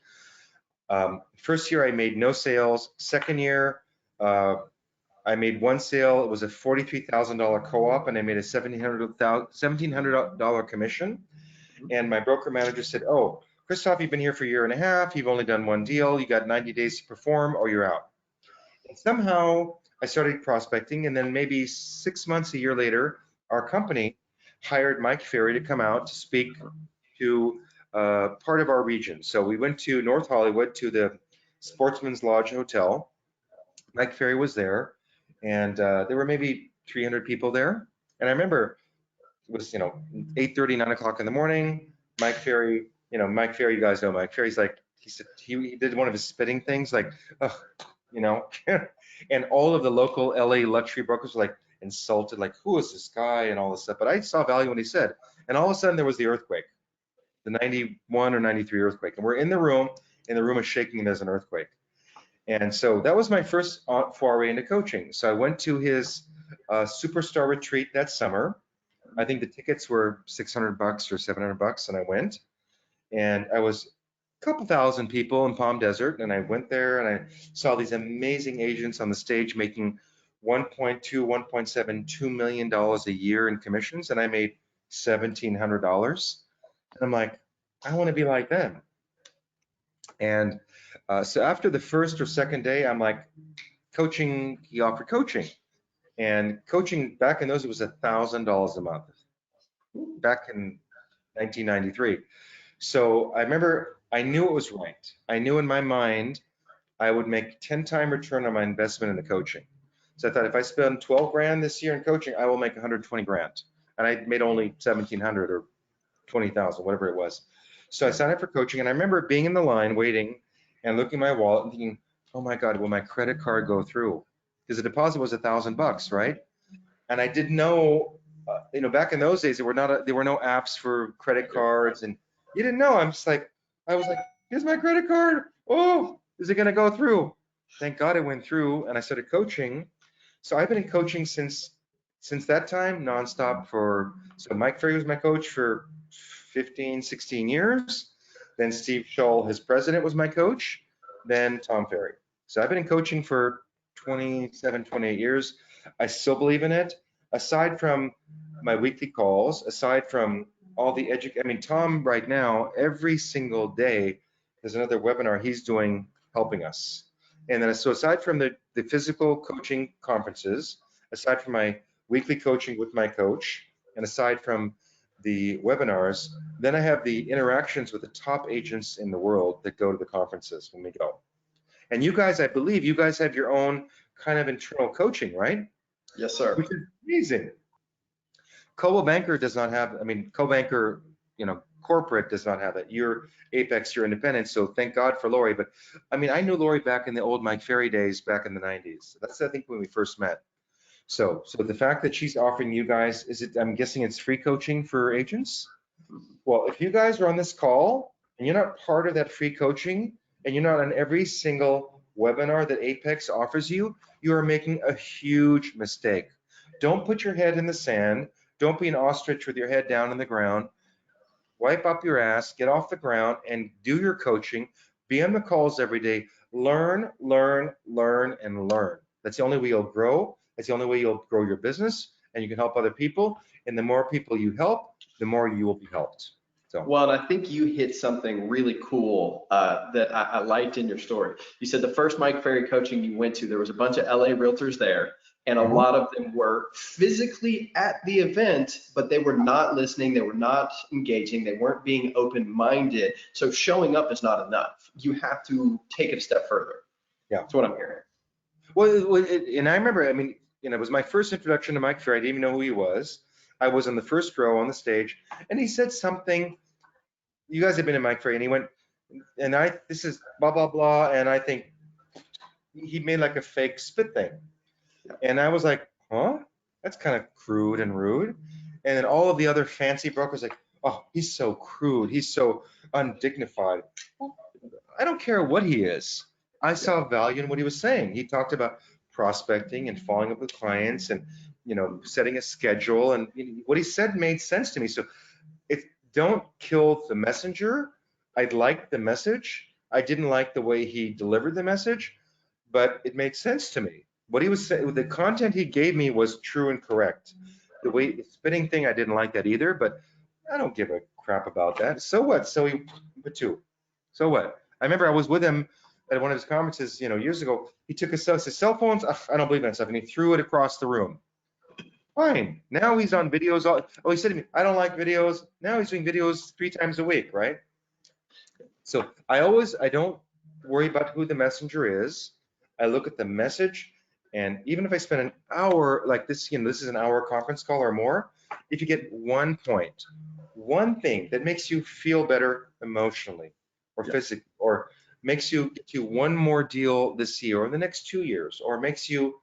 First year I made no sales. Second year, I made one sale. It was a $43,000 co-op, and I made a $1,700 commission. And my broker manager said, "Oh, Christophe, you've been here for a year and a half. You've only done one deal. You got 90 days to perform, or you're out." And somehow I started prospecting, and then maybe 6 months, a year later, our company hired Mike Ferry to come out to speak to part of our region. So we went to North Hollywood to the Sportsman's Lodge Hotel. Mike Ferry was there, and there were maybe 300 people there. And I remember it was, 8:30, 9 o'clock in the morning. Mike Ferry, Mike Ferry, you guys know Mike Ferry's like, he did one of his spitting things, like, oh, and all of the local LA luxury brokers were like insulted, like, who is this guy and all this stuff. But I saw value when he said, and all of a sudden there was the earthquake, the 91 or 93 earthquake. And we're in the room, and the room is shaking, and there's an earthquake. And so that was my first foray into coaching. So I went to his superstar retreat that summer. I think the tickets were $600 or $700, and I went. And I was a couple thousand people in Palm Desert, and I went there and I saw these amazing agents on the stage making $1.2, $1.7, $2 million a year in commissions, and I made $1,700. And I'm like, I want to be like them. And so after the first or second day, I'm like, coaching, he offered coaching. And coaching back in those, it was $1,000 a month, back in 1993. So I remember I knew it was right. I knew in my mind I would make 10-time return on my investment in the coaching. So I thought if I spend 12 grand this year in coaching, I will make 120 grand. And I made only 1,700 or 20,000, whatever it was. So I signed up for coaching, and I remember being in the line waiting and looking at my wallet and thinking, oh my God, will my credit card go through? Because the deposit was $1,000, right? And I didn't know, back in those days, there were no apps for credit cards, and you didn't know. I was like, here's my credit card. Oh, is it gonna go through? Thank God it went through, and I started coaching. So I've been in coaching since that time, nonstop so Mike Ferry was my coach for 15, 16 years. Then Steve Shull, his president, was my coach. Then Tom Ferry. So I've been in coaching for 27, 28 years. I still believe in it. Aside from my weekly calls, aside from all the Tom right now, every single day, there's another webinar he's doing helping us. And then so aside from the physical coaching conferences, aside from my weekly coaching with my coach, and aside from the webinars, then I have the interactions with the top agents in the world that go to the conferences when we go. And you guys, I believe you guys have your own kind of internal coaching, right? Yes, sir. Which is amazing. Coldwell Banker does not have, Coldwell Banker, corporate does not have that. You're Apex, you're independent, so thank God for Lori. But I knew Lori back in the old Mike Ferry days, back in the 90s. That's, I think, when we first met. So the fact that she's offering you guys, I'm guessing it's free coaching for agents? Well, if you guys are on this call and you're not part of that free coaching, and you're not on every single webinar that Apex offers you, you are making a huge mistake. Don't put your head in the sand. Don't be an ostrich with your head down in the ground. Wipe up your ass, get off the ground, and do your coaching. Be on the calls every day. Learn, learn, learn, and learn. That's the only way you'll grow. That's the only way you'll grow your business, and you can help other people. And the more people you help, the more you will be helped. So. Well, and I think you hit something really cool that I liked in your story. You said the first Mike Ferry coaching you went to, there was a bunch of LA realtors there, and a lot of them were physically at the event, but they were not listening, they were not engaging, they weren't being open-minded. So showing up is not enough. You have to take it a step further. Yeah, that's what I'm hearing. Well, and I remember, it was my first introduction to Mike Ferry. I didn't even know who he was. I was on the first row on the stage, and he said something. You guys have been in Mike Ferry, and he went, and this is blah, blah, blah, and I think he made like a fake spit thing. And I was like, huh? That's kind of crude and rude. And then all of the other fancy brokers like, oh, he's so crude. He's so undignified. Well, I don't care what he is. I saw value in what he was saying. He talked about prospecting and following up with clients and, setting a schedule. And what he said made sense to me. So don't kill the messenger. I liked the message. I didn't like the way he delivered the message, but it made sense to me. What he was saying, the content he gave me was true and correct. The way the spitting thing, I didn't like that either, but I don't give a crap about that. So what? So So what? I remember I was with him at one of his conferences, years ago. He took his cell phones. I don't believe in that stuff, and he threw it across the room. Fine. Now he's on videos. He said to me, I don't like videos. Now he's doing videos 3 times a week, right? So I don't worry about who the messenger is. I look at the message, and even if I spend an hour like this, this is an hour conference call or more, if you get one point, one thing that makes you feel better emotionally or physically, or makes you get you one more deal this year or the next 2 years, or makes you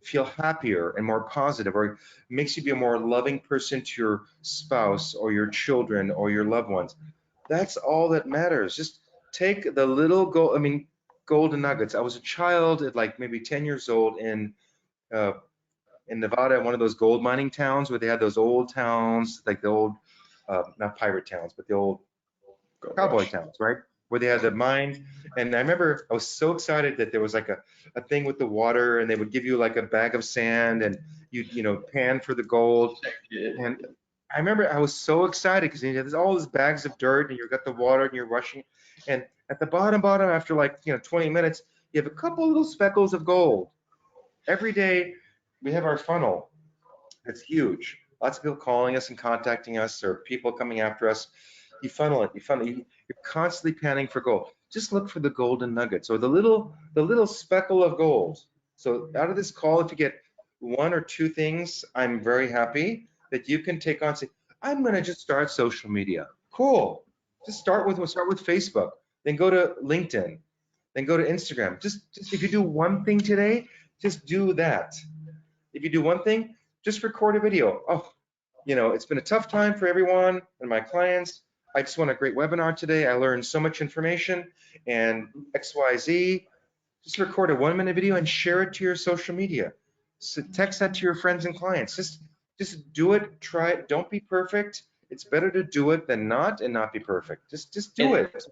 feel happier and more positive, or makes you be a more loving person to your spouse or your children or your loved ones. That's all that matters. Just take the little golden nuggets. I was a child at like maybe 10 years old in Nevada, one of those gold mining towns where they had those old towns, like the old, not pirate towns, but the old cowboy towns, right? Where they had the mine. And I remember I was so excited that there was like a thing with the water, and they would give you like a bag of sand, and you pan for the gold. And I remember I was so excited because there's all these bags of dirt, and you've got the water, and you're rushing. And at the bottom, after like 20 minutes, you have a couple little speckles of gold. Every day we have our funnel. It's huge. Lots of people calling us and contacting us, or people coming after us. You funnel it. You're constantly panning for gold. Just look for the golden nuggets or the little speckle of gold. So out of this call, if you get 1 or 2 things, I'm very happy that you can take on. Say, I'm going to just start social media. Cool. Just start with Facebook. Then go to LinkedIn. Then go to Instagram. Just if you do one thing today, just do that. If you do one thing, just record a video. Oh, it's been a tough time for everyone and my clients. I just won a great webinar today. I learned so much information and XYZ. Just record a 1-minute video and share it to your social media. So text that to your friends and clients. Just do it, try it. Don't be perfect. It's better to do it than not and not be perfect. Just do it.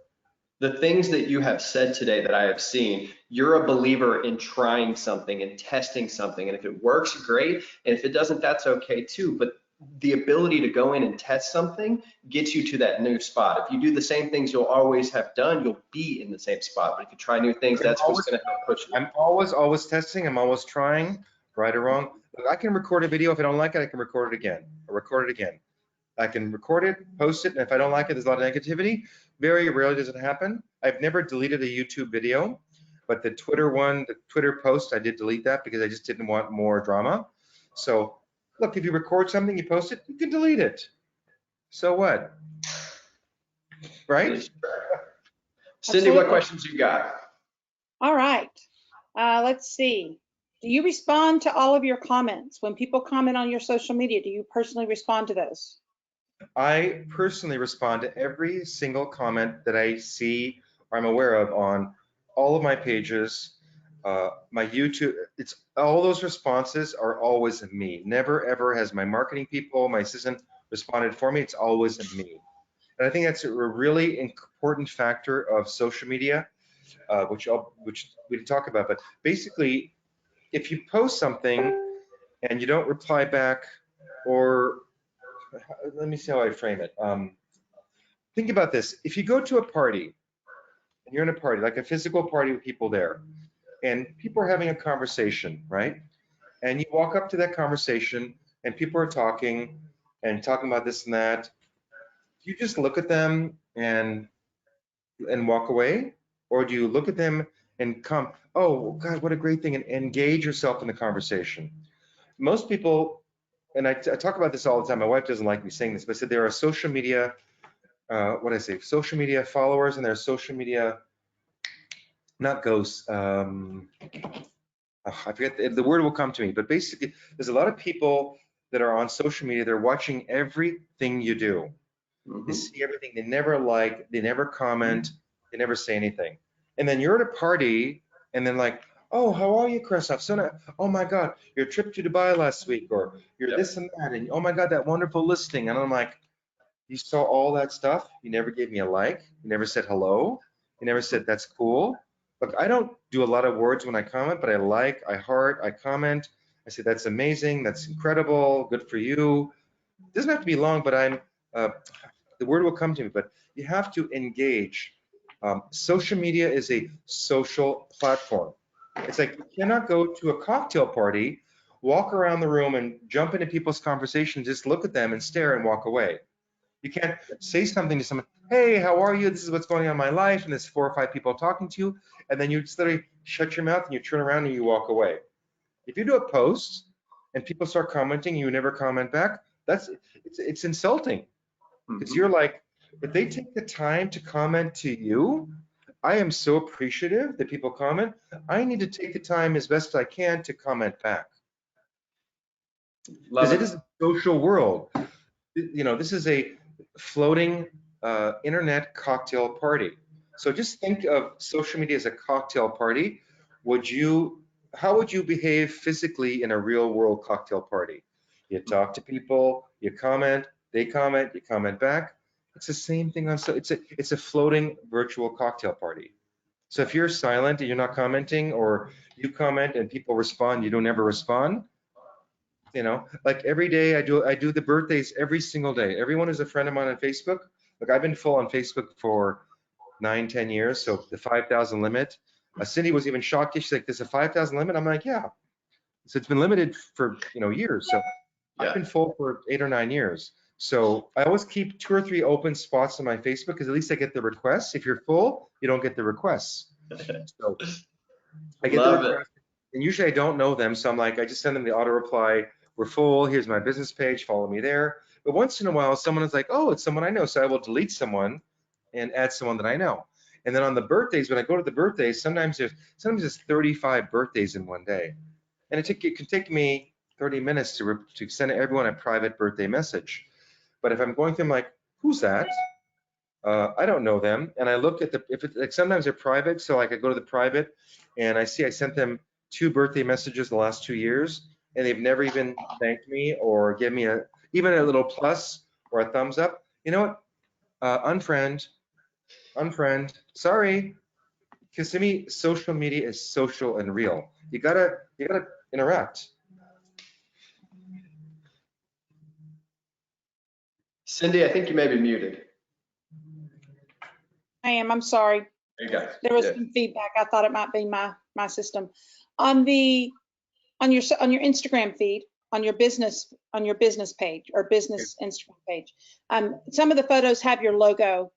The things that you have said today that I have seen, you're a believer in trying something and testing something. And if it works, great. And if it doesn't, that's okay too. But the ability to go in and test something gets you to that new spot. If you do the same things you'll always have done, you'll be in the same spot. But if you try new things, that's what's going to help push you. I'm always testing. I'm always trying, right or wrong. I can record a video. If I don't like it, I can record it again or record it again. I can record it, post it, and if I don't like it, there's a lot of negativity. Very rarely does it happen. I've never deleted a YouTube video, but the Twitter post, I did delete that because I just didn't want more drama. So look, if you record something, you post it, you can delete it. So what? Right? Cindy, what questions you got? All right. Let's see. Do you respond to all of your comments? When people comment on your social media, do you personally respond to those? I personally respond to every single comment that I see or I'm aware of on all of my pages, my YouTube. It's all those responses are always me. Never ever has my marketing people, my assistant responded for me. It's always me. And I think that's a really important factor of social media, which we didn't talk about. But basically, if you post something and you don't reply back, or let me see how I frame it. Think about this. If you go to a party, and you're in a party, like a physical party with people there, and people are having a conversation, right? And you walk up to that conversation, and people are talking about this and that. Do you just look at them and walk away? Or do you look at them and come, oh, God, what a great thing, and engage yourself in the conversation? Most people, and I talk about this all the time. My wife doesn't like me saying this, but I said there are social media, social media followers, and there are social media, not ghosts. I forget, the word will come to me, but basically, there's a lot of people that are on social media. They're watching everything you do. They see everything. They never like, they never comment, they never say anything. And then you're at a party And then like, oh, how are you, Christophe? So nice. Oh my God, your trip to Dubai last week, or you're Yep. this and that, and oh my God, that wonderful listing. And I'm like, you saw all that stuff. You never gave me a like. You never said hello. You never said that's cool. Look, I don't do a lot of words when I comment, but I like, I heart, I comment. I say that's amazing, that's incredible, good for you. It doesn't have to be long, but the word will come to me. But you have to engage. Social media is a social platform. It's like you cannot go to a cocktail party, walk around the room and jump into people's conversations, just look at them and stare and walk away. You can't say something to someone, hey, how are you? This is what's going on in my life, and there's 4 or 5 people talking to you, and then you just literally shut your mouth and you turn around and you walk away. If you do a post and people start commenting, you never comment back, it's insulting. Because you're like, if they take the time to comment to you, I am so appreciative that people comment. I need to take the time as best I can to comment back. Love Because it is a social world. You know, this is a floating internet cocktail party. So just think of social media as a cocktail party. How would you behave physically in a real world cocktail party? You talk to people, you comment, they comment, you comment back. It's the same thing on, so it's a floating virtual cocktail party. So if you're silent and you're not commenting, or you comment and people respond, you don't ever respond, you know, like every day I do the birthdays every single day. Everyone is a friend of mine on Facebook. Like I've been full on Facebook for 9-10 years, so the 5,000 limit. Cindy was even shocked. She's like, there's a 5,000 limit? I'm like, yeah. So it's been limited for, you know, years. So Yeah. I've been full for 8 or 9 years. So I always keep 2 or 3 open spots on my Facebook, because at least I get the requests. If you're full, you don't get the requests. So I get Love the requests, and usually I don't know them. So I'm like, I just send them the auto reply. We're full. Here's my business page. Follow me there. But once in a while, someone is like, oh, it's someone I know. So I will delete someone and add someone that I know. And then on the birthdays, when I go to the birthdays, sometimes there's 35 birthdays in one day. And it can take me 30 minutes to send everyone a private birthday message. But if I'm going through, I'm like, who's that? I don't know them. And I look at like sometimes they're private. So like I go to the private and I see I sent them 2 birthday messages the last 2 years, and they've never even thanked me or give me even a little plus or a thumbs up. You know what? Unfriend, sorry. Because to me, social media is social and real. You gotta interact. Cindy, I think you may be muted. I am, I'm sorry. There you go. There was Yeah. some feedback. I thought it might be my system. On your Instagram feed, on your business page or business Instagram page, some of the photos have your logo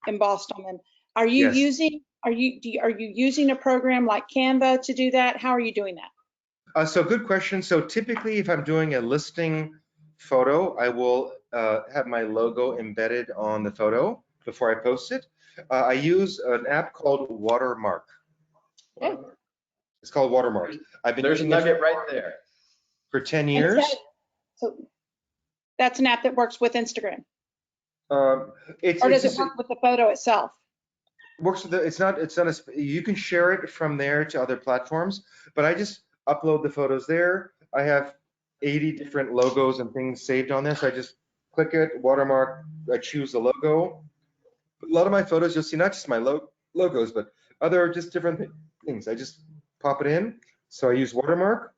embossed on them. Are you Yes. using a program like Canva to do that? How are you doing that? So good question. So typically, if I'm doing a listing photo, I will have my logo embedded on the photo before I post it. I use an app called Watermark. Okay. It's called Watermark. I've been There's a using it nugget right there. for 10 And years. so that's an app that works with Instagram, Or or does it work with the photo itself? Works with it's not you can share it from there to other platforms, but I just upload the photos there. I have 80 different logos and things saved on there, so I just click it, watermark, I choose the logo. A lot of my photos, you'll see not just my logos, but other just different things. I just pop it in. So I use watermark.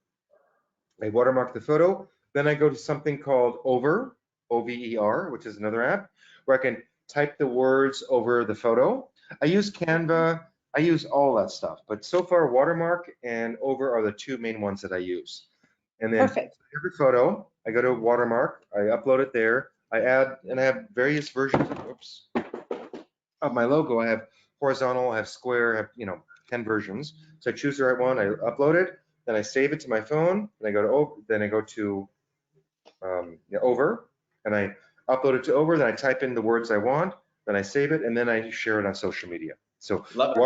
I watermark the photo. Then I go to something called Over, O-V-E-R, which is another app where I can type the words over the photo. I use Canva. I use all that stuff. But so far, Watermark and Over are the 2 main ones that I use. And then Perfect. every photo, I go to Watermark. I upload it there. I add, and I have various versions of my logo. I have horizontal, I have square, I have 10 versions. So I choose the right one. I upload it. Then I save it to my phone. Then I go to Over, and I upload it to Over. Then I type in the words I want. Then I save it, and then I share it on social media. So Love it.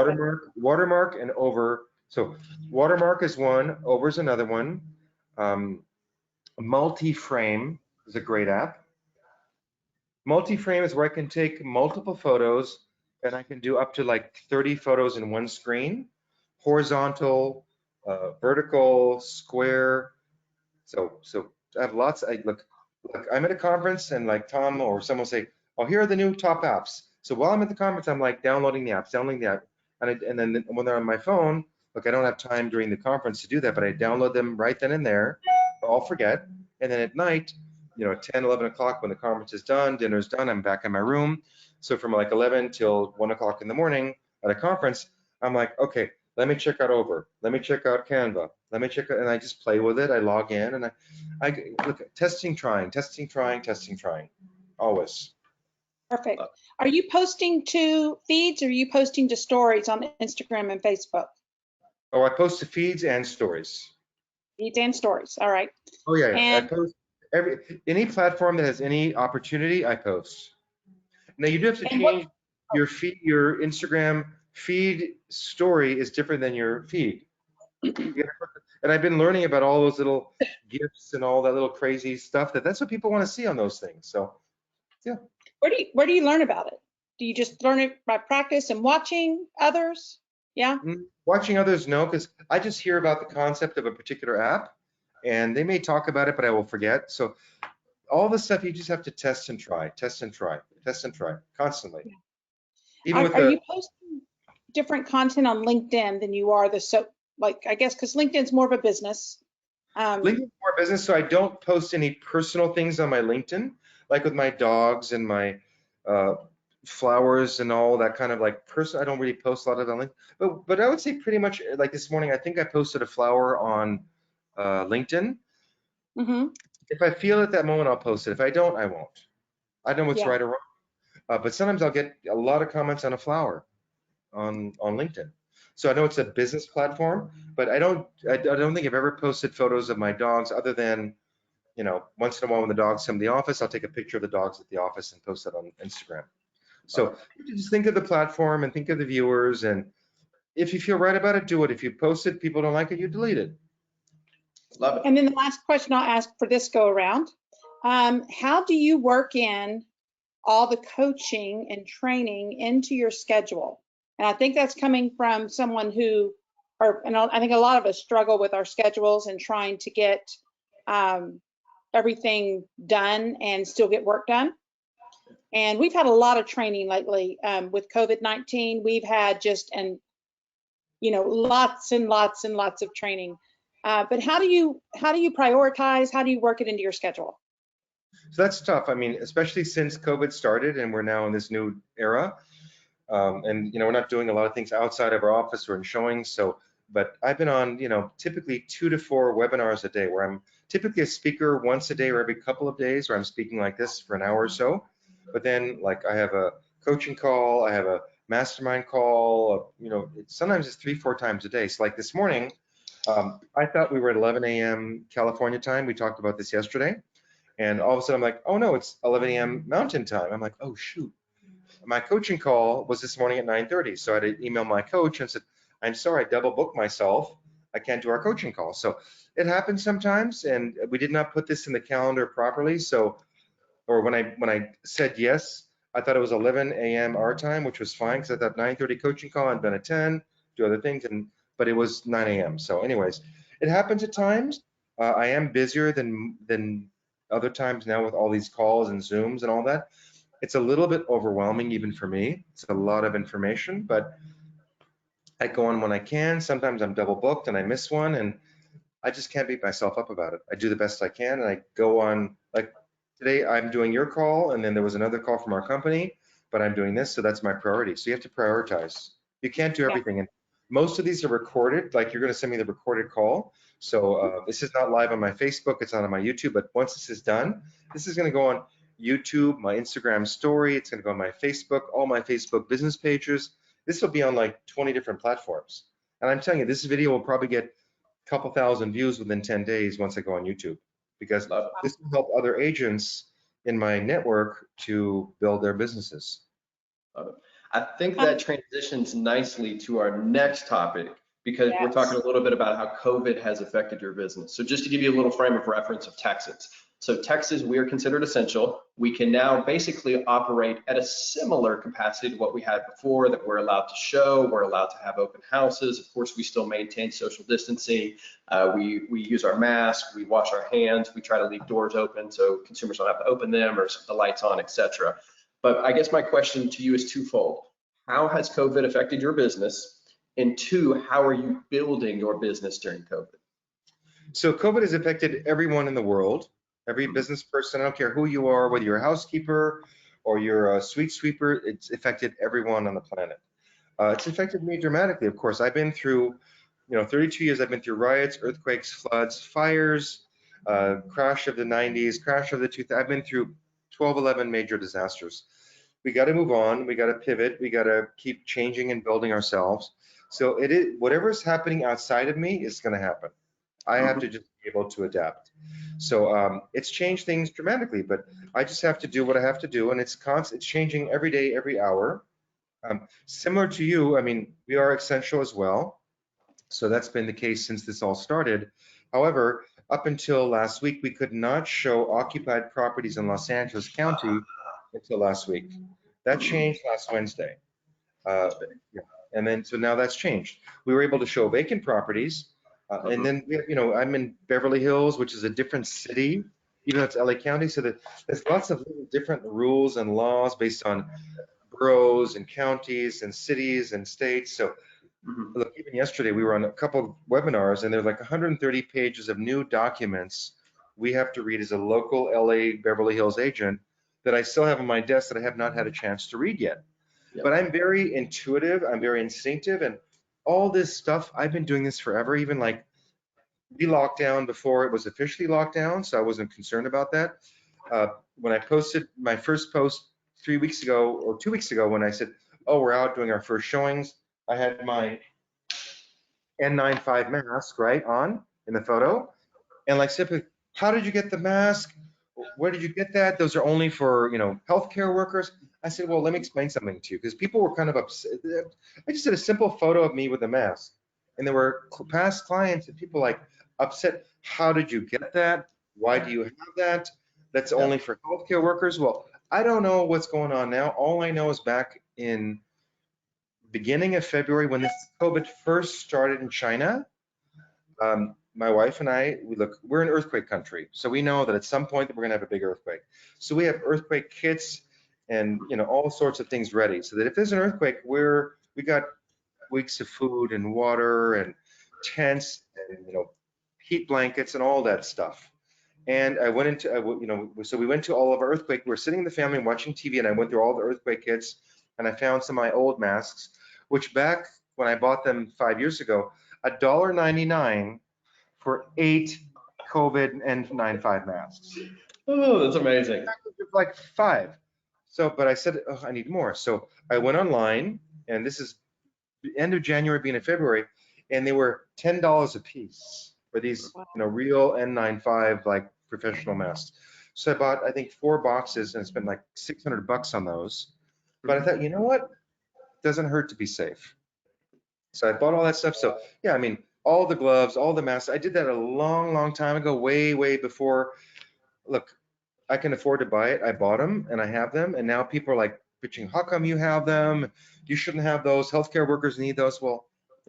Watermark, and Over. So Watermark is one. Over is another one. Multi-Frame is a great app. Multi-Frame is where I can take multiple photos, and I can do up to like 30 photos in one screen. horizontal, vertical, square. So I have lots. Look, I'm at a conference and like Tom or someone will say, oh, here are the new top apps. So while I'm at the conference, I'm like downloading the apps, downloading the app. And then when they're on my phone, look, I don't have time during the conference to do that, but I download them right then and there. I'll forget. And then at night, you know, at 10, 11 o'clock when the conference is done, dinner's done, I'm back in my room. So from like 11 till 1 o'clock in the morning at a conference, I'm like, okay, let me check out Over. Let me check out Canva. Let me check out, and I just play with it. I log in and I look at testing, trying, always. Perfect. Are you posting to feeds or are you posting to stories on Instagram and Facebook? Oh, I post to feeds and stories. Feeds and stories. All right. Oh yeah, I And post any platform that has any opportunity, I post. Now you do have to change your feed, your Instagram feed story is different than your feed. And I've been learning about all those little gifts and all that little crazy stuff that's what people want to see on those things. So yeah. where do you learn about it? Do you just learn it by practice and watching others? Yeah. Watching others, no, because I just hear about the concept of a particular app and they may talk about it, but I will forget. So all the stuff you just have to test and try constantly. Even with Are you posting different content on LinkedIn than you are I guess, because LinkedIn's more of a business. LinkedIn's more business, so I don't post any personal things on my LinkedIn, like with my dogs and my flowers and all that kind of like person. I don't really post a lot of that on LinkedIn, but I would say pretty much like this morning, I think I posted a flower on LinkedIn. Mm-hmm. If I feel at that moment, I'll post it. If I don't, I won't. I don't know what's right or wrong, but sometimes I'll get a lot of comments on a flower on LinkedIn. So I know it's a business platform, but I don't think I've ever posted photos of my dogs other than, you know, once in a while when the dogs come to the office, I'll take a picture of the dogs at the office and post it on Instagram. So you just think of the platform and think of the viewers, and if you feel right about it, do it. If you post it, people don't like it, you delete it. Love it. And then the last question I'll ask for this go around, how do you work in all the coaching and training into your schedule? And I think that's coming from someone who, and I think a lot of us struggle with our schedules and trying to get everything done and still get work done. And we've had a lot of training lately with COVID-19. We've had lots and lots and lots of training. But how do you prioritize? How do you work it into your schedule? So that's tough. I mean, especially since COVID started and we're now in this new era. And, you know, we're not doing a lot of things outside of our office or in showings. So, but I've been on, you know, typically 2 to 4 webinars a day where I'm typically a speaker once a day or every couple of days where I'm speaking like this for an hour or so. But then like I have a coaching call, I have a mastermind call, you know, sometimes it's 3, 4 times a day. So like this morning, I thought we were at 11 a.m. California time. We talked about this yesterday. And all of a sudden I'm like, oh no, it's 11 a.m. Mountain time. I'm like, oh shoot. My coaching call was this morning at 9:30. So I had to email my coach and said, I'm sorry, I double booked myself. I can't do our coaching call. So it happens sometimes. And we did not put this in the calendar properly. So, or when I said yes, I thought it was 11 a.m. our time, which was fine because I thought 9:30 coaching call, I'd been at 10, do other things, but it was 9 a.m. So anyways, it happens at times. I am busier than other times now with all these calls and Zooms and all that. It's a little bit overwhelming even for me. It's a lot of information, but I go on when I can. Sometimes I'm double booked and I miss one, and I just can't beat myself up about it. I do the best I can, and I go on. Like today, I'm doing your call, and then there was another call from our company, but I'm doing this, so that's my priority. So you have to prioritize. You can't do everything, and most of these are recorded. Like you're going to send me the recorded call. So this is not live on my Facebook. It's not on my YouTube. But once this is done, this is going to go on YouTube, my Instagram story. It's going to go on my Facebook, all my Facebook business pages. This will be on like 20 different platforms. And I'm telling you, this video will probably get a couple thousand views within 10 days once I go on YouTube, because this will help other agents in my network to build their businesses. I think that transitions nicely to our next topic, because we're talking a little bit about how COVID has affected your business. So just to give you a little frame of reference of Texas. So Texas, we are considered essential. We can now basically operate at a similar capacity to what we had before, that we're allowed to show, we're allowed to have open houses. Of course, we still maintain social distancing. We use our mask, we wash our hands, we try to leave doors open so consumers don't have to open them or the lights on, etc. But I guess my question to you is twofold. How has COVID affected your business? And two, how are you building your business during COVID? So COVID has affected everyone in the world, every business person. I don't care who you are, whether you're a housekeeper or you're a street sweeper, it's affected everyone on the planet. It's affected me dramatically, of course. I've been through, 32 years, I've been through riots, earthquakes, floods, fires, crash of the 90s, crash of the 2000s. I've been through 12, 11 major disasters. We got to move on. We got to pivot. We got to keep changing and building ourselves. So it is, whatever's happening outside of me is going to happen. I have to just be able to adapt. So it's changed things dramatically, but I just have to do what I have to do, and it's changing every day, every hour. Similar to you, I mean, we are essential as well. So that's been the case since this all started. However, up until last week, we could not show occupied properties in Los Angeles County until last week. That changed last Wednesday. Yeah. And then, so now that's changed. We were able to show vacant properties. And then, I'm in Beverly Hills, which is a different city, even though it's LA County. So there's lots of little different rules and laws based on boroughs and counties and cities and states. So look, even yesterday, we were on a couple of webinars, and there's like 130 pages of new documents we have to read as a local LA Beverly Hills agent that I still have on my desk that I have not had a chance to read yet. Yep. But I'm very intuitive, I'm very instinctive, and all this stuff, I've been doing this forever. Even like we locked down before it was officially locked down, so I wasn't concerned about that. When I posted my first post 3 weeks ago or 2 weeks ago, when I said, oh, we're out doing our first showings, I had my N95 mask right on in the photo, and like simply, how did you get the mask? Where did you get that? Those are only for healthcare workers. I said, well, let me explain something to you, because people were kind of upset. I just did a simple photo of me with a mask, and there were past clients and people like upset. How did you get that? Why do you have that? That's only for healthcare workers. Well, I don't know what's going on now. All I know is back in beginning of February, when this COVID first started in China, my wife and I, we're an earthquake country. So we know that at some point that we're gonna have a big earthquake. So we have earthquake kits and all sorts of things ready, so that if there's an earthquake, we got weeks of food and water and tents and heat blankets and all that stuff. And I went into, so we went to all of our earthquake. We're sitting in the family watching TV, and I went through all the earthquake kits, and I found some of my old masks, which back when I bought them 5 years ago, $1.99 for 8 COVID N95 masks. Oh, that's amazing. Like 5. So, but I said, oh, I need more. So I went online, and this is the end of January, beginning of February, and they were $10 a piece for these, real N95 like professional masks. So I bought, I think, 4 boxes, and I spent like $600 on those. But I thought, you know what? It doesn't hurt to be safe. So I bought all that stuff. So yeah, I mean, all the gloves, all the masks. I did that a long, long time ago, way, way before. Look, I can afford to buy it. I bought them and I have them. And now people are like bitching, how come you have them? You shouldn't have those. Healthcare workers need those. Well,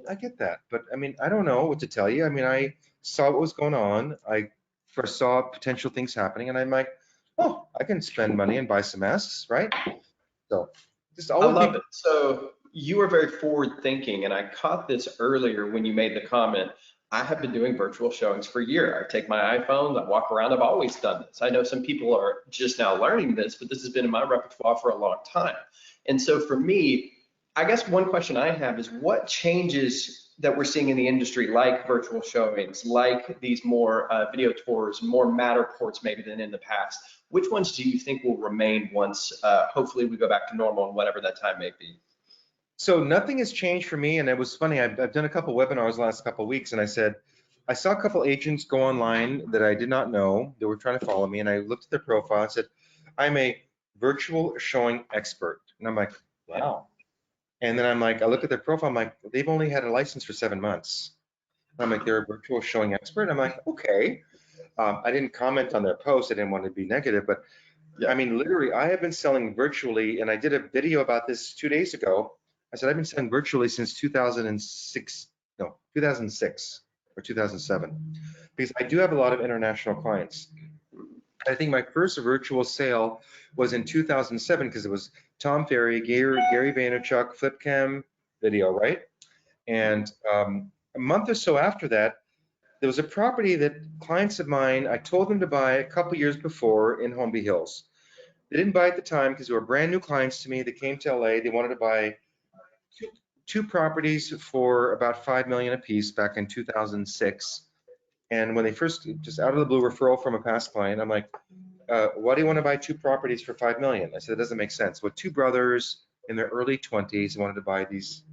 I get that. But I mean, I don't know what to tell you. I mean, I saw what was going on. I foresaw potential things happening, and I'm like, oh, I can spend money and buy some masks, right? So just I love it. So you are very forward thinking, and I caught this earlier when you made the comment. I have been doing virtual showings for a year. I take my iPhone, I walk around. I've always done this. I know some people are just now learning this, but this has been in my repertoire for a long time. And so for me, I guess one question I have is, what changes that we're seeing in the industry, like virtual showings, like these more video tours, more Matterports maybe than in the past, which ones do you think will remain once hopefully we go back to normal and whatever that time may be? So nothing has changed for me, and it was funny. I've done a couple webinars the last couple of weeks, and I said, I saw a couple agents go online that I did not know. They were trying to follow me, and I looked at their profile and said, I'm a virtual showing expert. And I'm like, wow. And then I'm like, I look at their profile, I'm like, they've only had a license for 7 months. I'm like, they're a virtual showing expert? I'm like, okay. I didn't comment on their post. I didn't want to be negative, but Yeah. I mean, literally, I have been selling virtually, and I did a video about this 2 days ago. I said I've been selling virtually since 2006 or 2007, because I do have a lot of international clients. I think my first virtual sale was in 2007 because it was Tom Ferry, Gary Vaynerchuk, FlipCam video, right? And a month or so after that, there was a property that clients of mine, I told them to buy a couple years before in Holmby Hills. They didn't buy at the time because they were brand new clients to me. They came to LA. They wanted to buy two properties for about $5 million a piece back in 2006. And when they first, just out of the blue, referral from a past client, I'm like, why do you want to buy two properties for $5 million? I said, it doesn't make sense. Well, two brothers in their early 20s wanted to buy these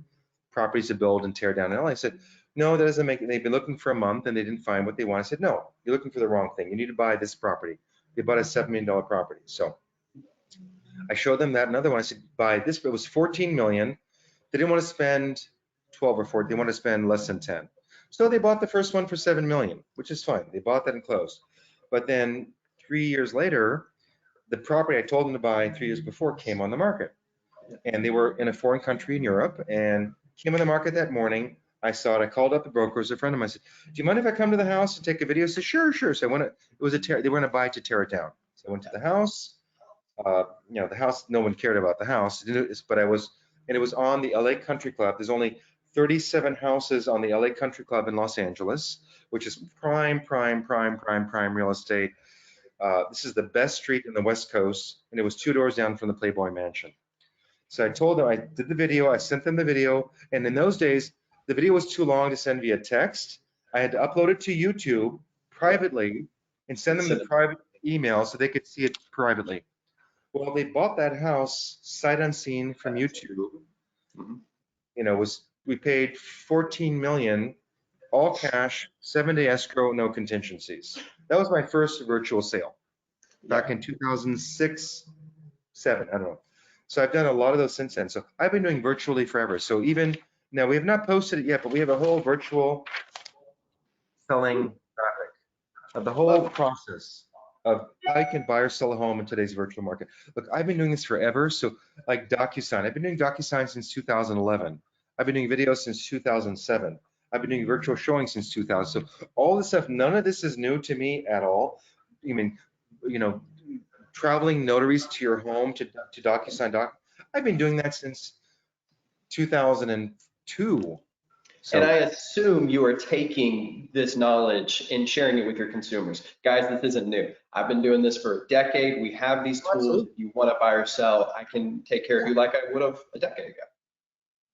properties to build and tear down in LA. I said, no, that doesn't make, they've been looking for a month and they didn't find what they want. I said, no, you're looking for the wrong thing. You need to buy this property. They bought a $7 million property. So I showed them that. Another one, I said, buy this, but it was 14 million. They didn't want to spend 12 or 14, they wanted to spend less than 10. So they bought the first one for 7 million, which is fine. They bought that and closed. But then 3 years later, the property I told them to buy 3 years before came on the market. And they were in a foreign country in Europe and came on the market that morning. I saw it. I called up the brokers, a friend of mine. I said, do you mind if I come to the house and take a video? He said, sure, sure. So I went, they were going to buy it to tear it down. So I went to the house. The house, no one cared about the house, but it was on the LA Country Club. There's only 37 houses on the LA Country Club in Los Angeles, which is prime real estate. This is the best street in the West Coast, and it was 2 doors down from the Playboy Mansion. So I told them, I did the video, I sent them the video, and in those days, the video was too long to send via text. I had to upload it to YouTube privately and send them the private email so they could see it privately. Well, they bought that house sight unseen from YouTube. We paid 14 million, all cash, 7-day escrow, no contingencies. That was my first virtual sale back in 2006, 7, I don't know. So I've done a lot of those since then. So I've been doing virtually forever. So even now, we have not posted it yet, but we have a whole virtual selling graphic of the whole process of how you can buy or sell a home in today's virtual market. Look, I've been doing this forever. So like DocuSign, I've been doing DocuSign since 2011. I've been doing videos since 2007. I've been doing virtual showings since 2000. So all this stuff, none of this is new to me at all. I mean, traveling notaries to your home to DocuSign. I've been doing that since 2002. So, and I assume you are taking this knowledge and sharing it with your consumers. Guys, this isn't new. I've been doing this for a decade. We have these tools. Absolutely. If you want to buy or sell, I can take care of you like I would have a decade ago.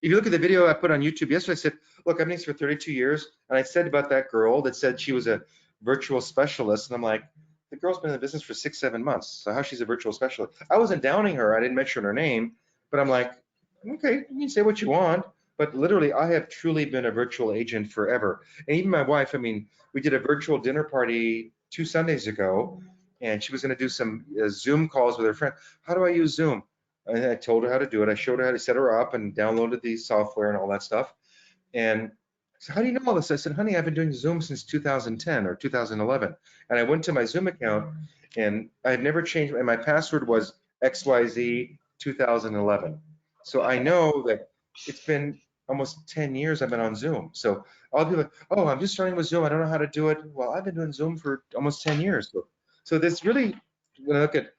If you look at the video I put on YouTube yesterday, I said, look, I've been doing this for 32 years. And I said about that girl that said she was a virtual specialist. And I'm like, the girl's been in the business for 6-7 months. So how she's a virtual specialist? I wasn't downing her. I didn't mention her name. But I'm like, okay, you can say what you want. But literally, I have truly been a virtual agent forever. And even my wife, I mean, we did a virtual dinner party 2 Sundays ago, and she was going to do some Zoom calls with her friend. How do I use Zoom? And I told her how to do it. I showed her how to set her up and downloaded the software and all that stuff. And so how do you know all this? I said, honey, I've been doing Zoom since 2010 or 2011. And I went to my Zoom account, and I had never changed, and my password was XYZ 2011. So I know that it's been almost 10 years I've been on Zoom. So all people are like, oh, I'm just starting with Zoom. I don't know how to do it. Well, I've been doing Zoom for almost 10 years. So this really, when I look at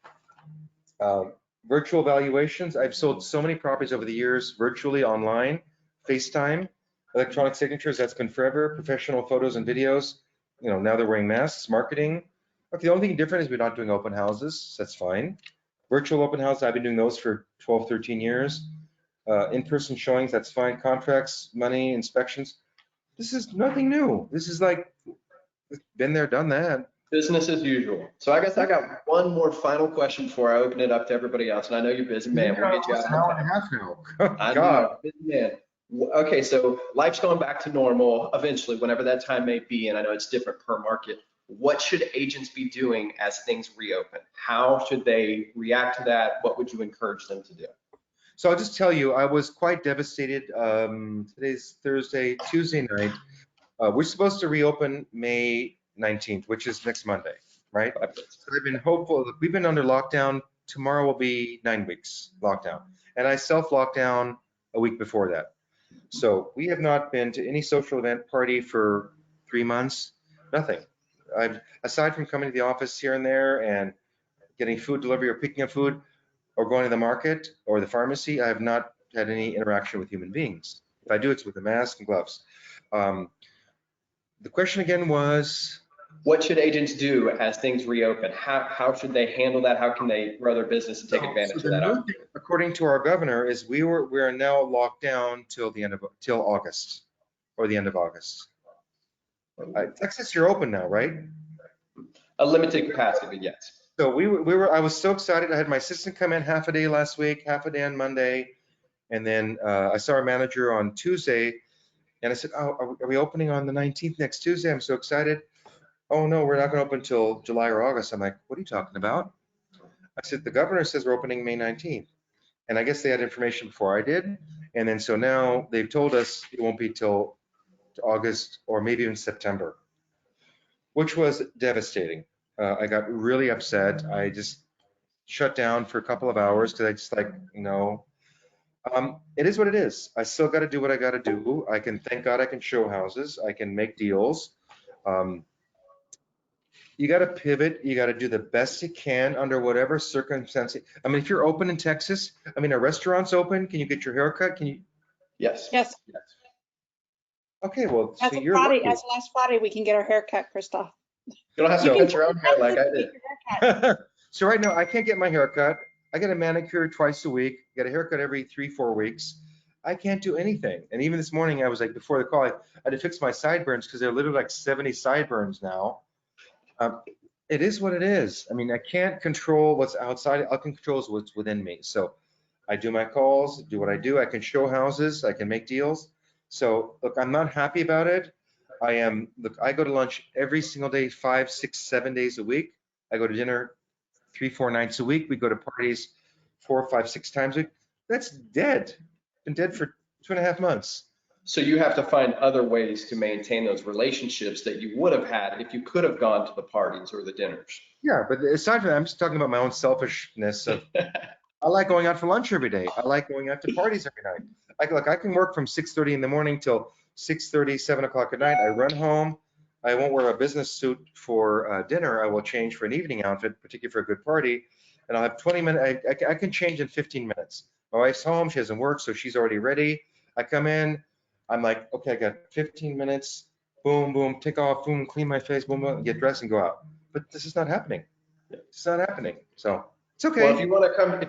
virtual valuations, I've sold so many properties over the years, virtually, online, FaceTime, electronic signatures, that's been forever, professional photos and videos. Now they're wearing masks, marketing. Okay, the only thing different is we're not doing open houses. That's fine. Virtual open houses, I've been doing those for 12, 13 years. In-person showings, that's fine. Contracts, money, inspections. This is nothing new. This is like, been there, done that. Business as usual. So I guess I got one more final question before I open it up to everybody else. And I know you're busy, man. We'll get you out. An hour and a half now. I God. know, busy man. Okay, so life's going back to normal eventually, whenever that time may be, and I know it's different per market. What should agents be doing as things reopen? How should they react to that? What would you encourage them to do? So I'll just tell you, I was quite devastated. Today's Thursday, Tuesday night. We're supposed to reopen May 19th, which is next Monday, right? 5 days. So I've been hopeful. We've been under lockdown. Tomorrow will be 9 weeks lockdown. And I self-locked down a week before that. So we have not been to any social event party for 3 months, nothing. Aside from coming to the office here and there and getting food delivery or picking up food or going to the market or the pharmacy, I have not had any interaction with human beings. If I do, it's with a mask and gloves. The question again was, What should agents do as things reopen? How should they handle that? How can they grow their business and take advantage so of the that? new thing, according to our governor, is we are now locked down till August or the end of August. Texas, you're open now, right? A limited capacity, but yes. So I was so excited. I had my assistant come in half a day last week, half a day on Monday. And then I saw our manager on Tuesday and I said, oh, are we opening on the 19th next Tuesday? I'm so excited. Oh no, we're not going to open until July or August. I'm like, what are you talking about? I said, the governor says we're opening May 19th. And I guess they had information before I did. And then so now they've told us it won't be till August or maybe even September, which was devastating. I got really upset. I just shut down for a couple of hours because I just like, no. It is what it is. I still got to do what I got to do. Thank God I can show houses. I can make deals. You got to pivot. You got to do the best you can under whatever circumstance. I mean, if you're open in Texas, I mean, a restaurant's open. Can you get your hair cut? Can you? Yes. Yes. Okay, well, As so of you're Friday, lucky. as last Friday, we can get our hair cut, Christophe. You don't have to So- cut your own hair like I did. So right now, I can't get my hair cut. I get a manicure twice a week, get a haircut every 3-4 weeks. I can't do anything. And even this morning, I was like, before the call, I had to fix my sideburns because they're literally like 70 sideburns now. It is what it is. I mean, I can't control what's outside. I can control what's within me. So I do my calls, do what I do. I can show houses. I can make deals. So look, I'm not happy about it. I go to lunch every single day, 5, 6, 7 days a week. I go to dinner 3-4 nights a week. We go to parties 4, 5, 6 times a week. That's dead. Been dead for 2.5 months. So you have to find other ways to maintain those relationships that you would have had if you could have gone to the parties or the dinners. Yeah, but aside from that, I'm just talking about my own selfishness of I like going out for lunch every day. I like going out to parties every night. I can work from 6:30 in the morning till 6:30, 7 o'clock at night. I run home. I won't wear a business suit for dinner. I will change for an evening outfit, particularly for a good party. And I'll have 20 minutes. I can change in 15 minutes. My wife's home. She hasn't worked, so she's already ready. I come in. I'm like, okay, I got 15 minutes. Boom, boom, take off, boom, clean my face, boom, boom, get dressed and go out. But this is not happening. It's not happening. So it's okay. Well, if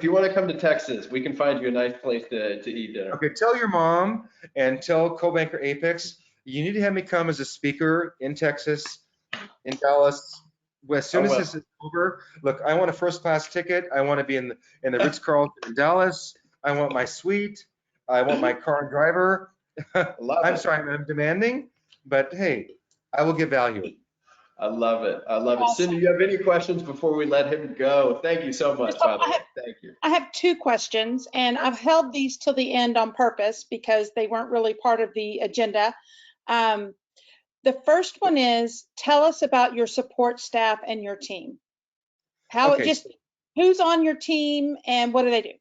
you want to come to Texas, we can find you a nice place to eat dinner. Okay, tell your mom and tell co-banker Apex, you need to have me come as a speaker in Texas, in Dallas. As soon as this is over, look, I want a first class ticket. I want to be in the Ritz-Carlton in Dallas. I want my suite. I want my car and driver. I'm sorry, I'm demanding, but hey, I will give value. I love it. I love it. Awesome. Cindy, you have any questions before we let him go? Thank you so much, by the way. Thank you. I have 2 questions, and I've held these till the end on purpose because they weren't really part of the agenda. The first one is, tell us about your support staff and your team. Who's on your team and what do they do?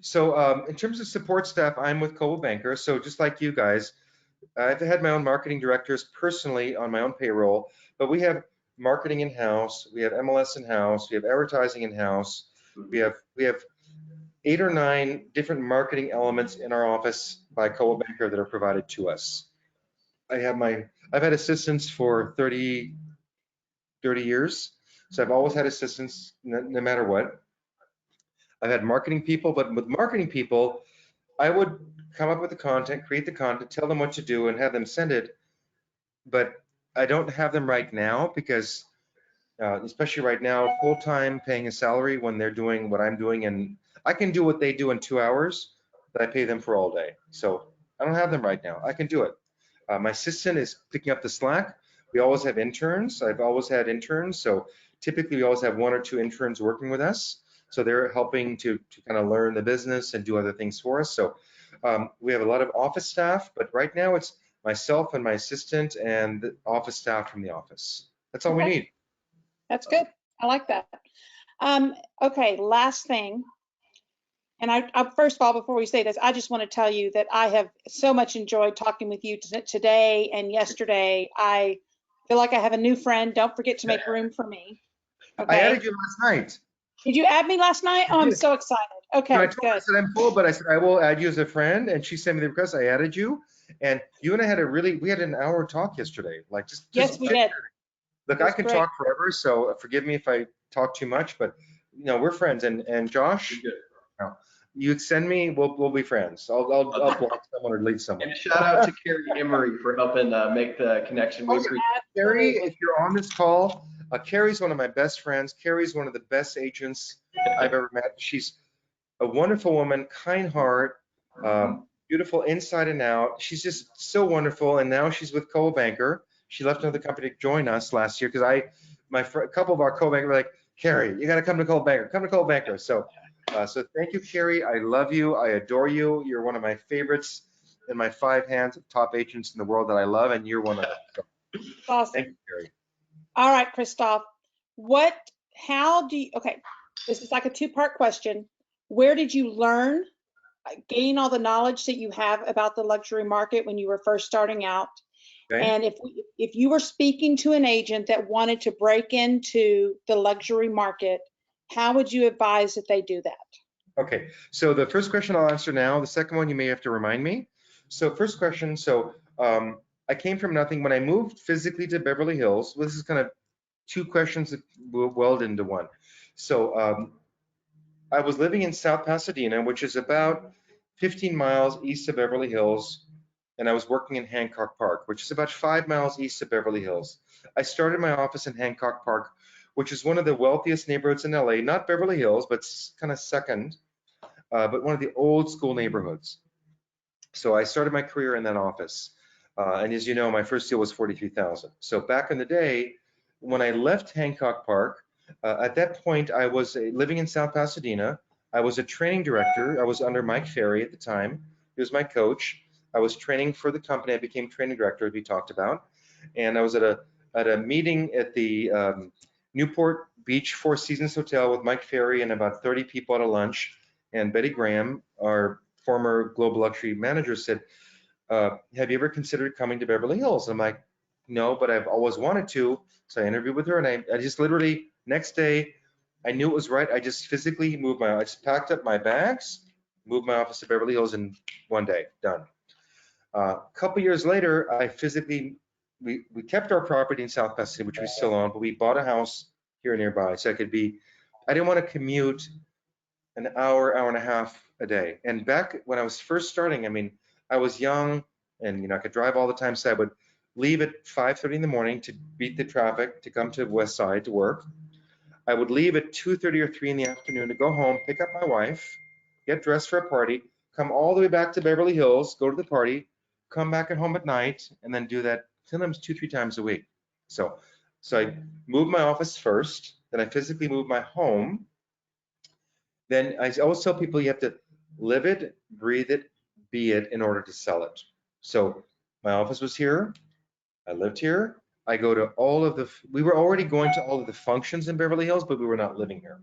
So in terms of support staff, I'm with Coldwell Banker. So just like you guys, I've had my own marketing directors personally on my own payroll, but we have marketing in-house, we have MLS in-house, we have advertising in-house, we have 8 or 9 different marketing elements in our office by Coldwell Banker that are provided to us. I've had assistants for 30 years, so I've always had assistants no matter what. I've had marketing people, but with marketing people, I would come up with the content, create the content, tell them what to do and have them send it. But I don't have them right now because, especially right now, full-time paying a salary when they're doing what I'm doing, and I can do what they do in 2 hours, but I pay them for all day. So I don't have them right now. I can do it. My assistant is picking up the slack. We always have interns. I've always had interns. So typically we always have 1 or 2 interns working with us. So they're helping to kind of learn the business and do other things for us. So we have a lot of office staff, but right now it's myself and my assistant and the office staff from the office. That's all we Okay. need. That's good. I like that. Okay, last thing. And I first of all, before we say this, I just want to tell you that I have so much enjoyed talking with you today and yesterday. I feel like I have a new friend. Don't forget to make room for me. I Okay. added you last night. Did you add me last night? Oh, I'm did. so excited. No, Okay, I told her, I good. said I'm full, but I said I will add you as a friend, and she sent me the request. I added you, and you and I had we had an hour talk yesterday. Like just Yes, we did. Look, It I was can great. talk forever, so forgive me if I talk too much, but we're friends. And Josh, you send me, we'll be friends. I'll block someone or delete someone. And a shout out to Carrie Emery for helping make the connection. We appreciate Carrie, Absolutely. if you're on this call, Carrie's one of my best friends. Carrie's one of the best agents I've ever met. She's a wonderful woman, kind heart, beautiful inside and out. She's just so wonderful. And now she's with Coldwell Banker. She left another company to join us last year because a couple of our Coldwell Banker were like, Carrie, you got to come to Coldwell Banker. Come to Coldwell Banker. So thank you, Carrie. I love you. I adore you. You're one of my favorites in my 5 hands of top agents in the world that I love, and you're one of them. So, Awesome. thank you, Carrie. All right, Christophe. Okay, this is like a 2-part question. Where did you learn, gain all the knowledge that you have about the luxury market when you were first starting out? Okay. And if you were speaking to an agent that wanted to break into the luxury market, how would you advise that they do that? Okay, so the first question I'll answer now. The second one you may have to remind me. So first question, I came from nothing. When I moved physically to Beverly Hills, this is kind of 2 questions that will weld into one. So I was living in South Pasadena, which is about 15 miles east of Beverly Hills, and I was working in Hancock Park, which is about 5 miles east of Beverly Hills. I started my office in Hancock Park, which is one of the wealthiest neighborhoods in LA, not Beverly Hills, but kind of second, but one of the old school neighborhoods. So I started my career in that office. And as you know, my first deal was $43,000. So back in the day, when I left Hancock Park, at that point, I was living in South Pasadena. I was a training director. I was under Mike Ferry at the time. He was my coach. I was training for the company. I became training director, as we talked about. And I was at a meeting at the Newport Beach Four Seasons Hotel with Mike Ferry and about 30 people at a lunch. And Betty Graham, our former global luxury manager, said, have you ever considered coming to Beverly Hills? And I'm like, no, but I've always wanted to. So I interviewed with her, and I just literally, next day, I knew it was right. I just physically I just packed up my bags, moved my office to Beverly Hills in one day, done. A couple years later, we kept our property in South Pasadena, which we still own, but we bought a house here nearby. So I didn't want to commute an hour and a half a day. And back when I was first starting, I was young and I could drive all the time, so I would leave at 5:30 in the morning to beat the traffic to come to West Side to work. I would leave at 2:30 or 3 in the afternoon to go home, pick up my wife, get dressed for a party, come all the way back to Beverly Hills, go to the party, come back at home at night, and then do that sometimes 2-3 times a week. So I moved my office first, then I physically moved my home. Then I always tell people you have to live it, breathe it, be it in order to sell it. So my office was here. I lived here. I go to we were already going to all of the functions in Beverly Hills, but we were not living here.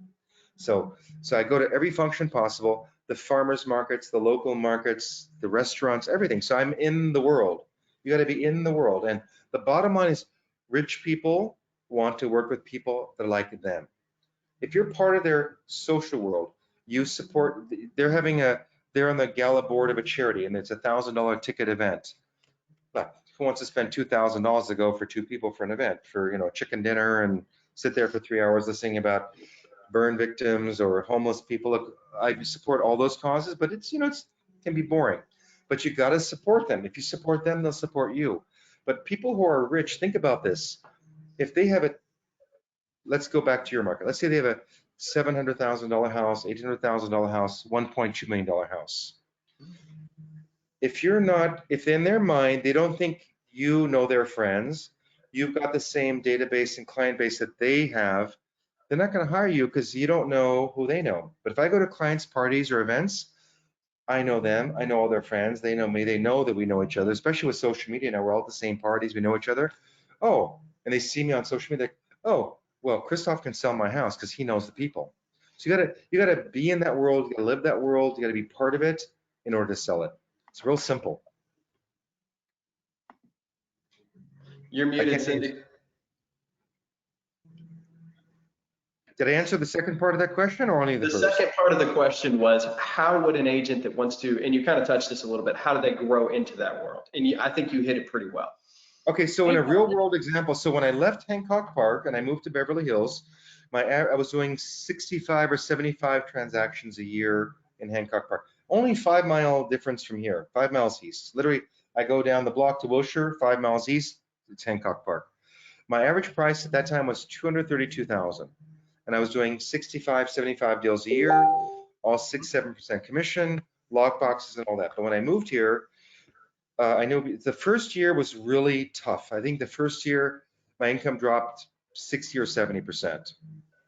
So I go to every function possible, the farmers markets, the local markets, the restaurants, everything. So I'm in the world. You got to be in the world. And the bottom line is rich people want to work with people that are like them. If you're part of their social world, you support, they're on the gala board of a charity and it's $1,000 ticket event. But who wants to spend $2,000 to go for 2 people for an event, for a chicken dinner and sit there for 3 hours listening about burn victims or homeless people? Look, I support all those causes, but it can be boring. But you got to support them. If you support them, they'll support you. But people who are rich, think about this. If they have let's go back to your market. Let's say they have a $700,000 house, $800,000 house, $1.2 million house. If in their mind, they don't think you know their friends, you've got the same database and client base that they have, they're not going to hire you because you don't know who they know. But if I go to clients' parties or events, I know them. I know all their friends. They know me. They know that we know each other, especially with social media now. We're all at the same parties. We know each other. Oh, and they see me on social media. Like, oh, well, Christophe can sell my house because he knows the people. So you gotta be in that world. You gotta live that world. You gotta be part of it in order to sell it. It's real simple. You're I muted, can't. Cindy. Did I answer the second part of that question or only the The first? second part of the question was, how would an agent that wants to, and you kind of touched this a little bit, how do they grow into that world? And I think you hit it pretty well. Okay, so in a real world example, so when I left Hancock Park and I moved to Beverly Hills, I was doing 65 or 75 transactions a year in Hancock Park. Only 5 mile difference from here, 5 miles east. Literally, I go down the block to Wilshire, 5 miles east, it's Hancock Park. My average price at that time was $232,000, and I was doing 65, 75 deals a year, all 6-7% commission, lock boxes and all that. But when I moved here, I knew the first year was really tough. I think the first year my income dropped 60 or 70%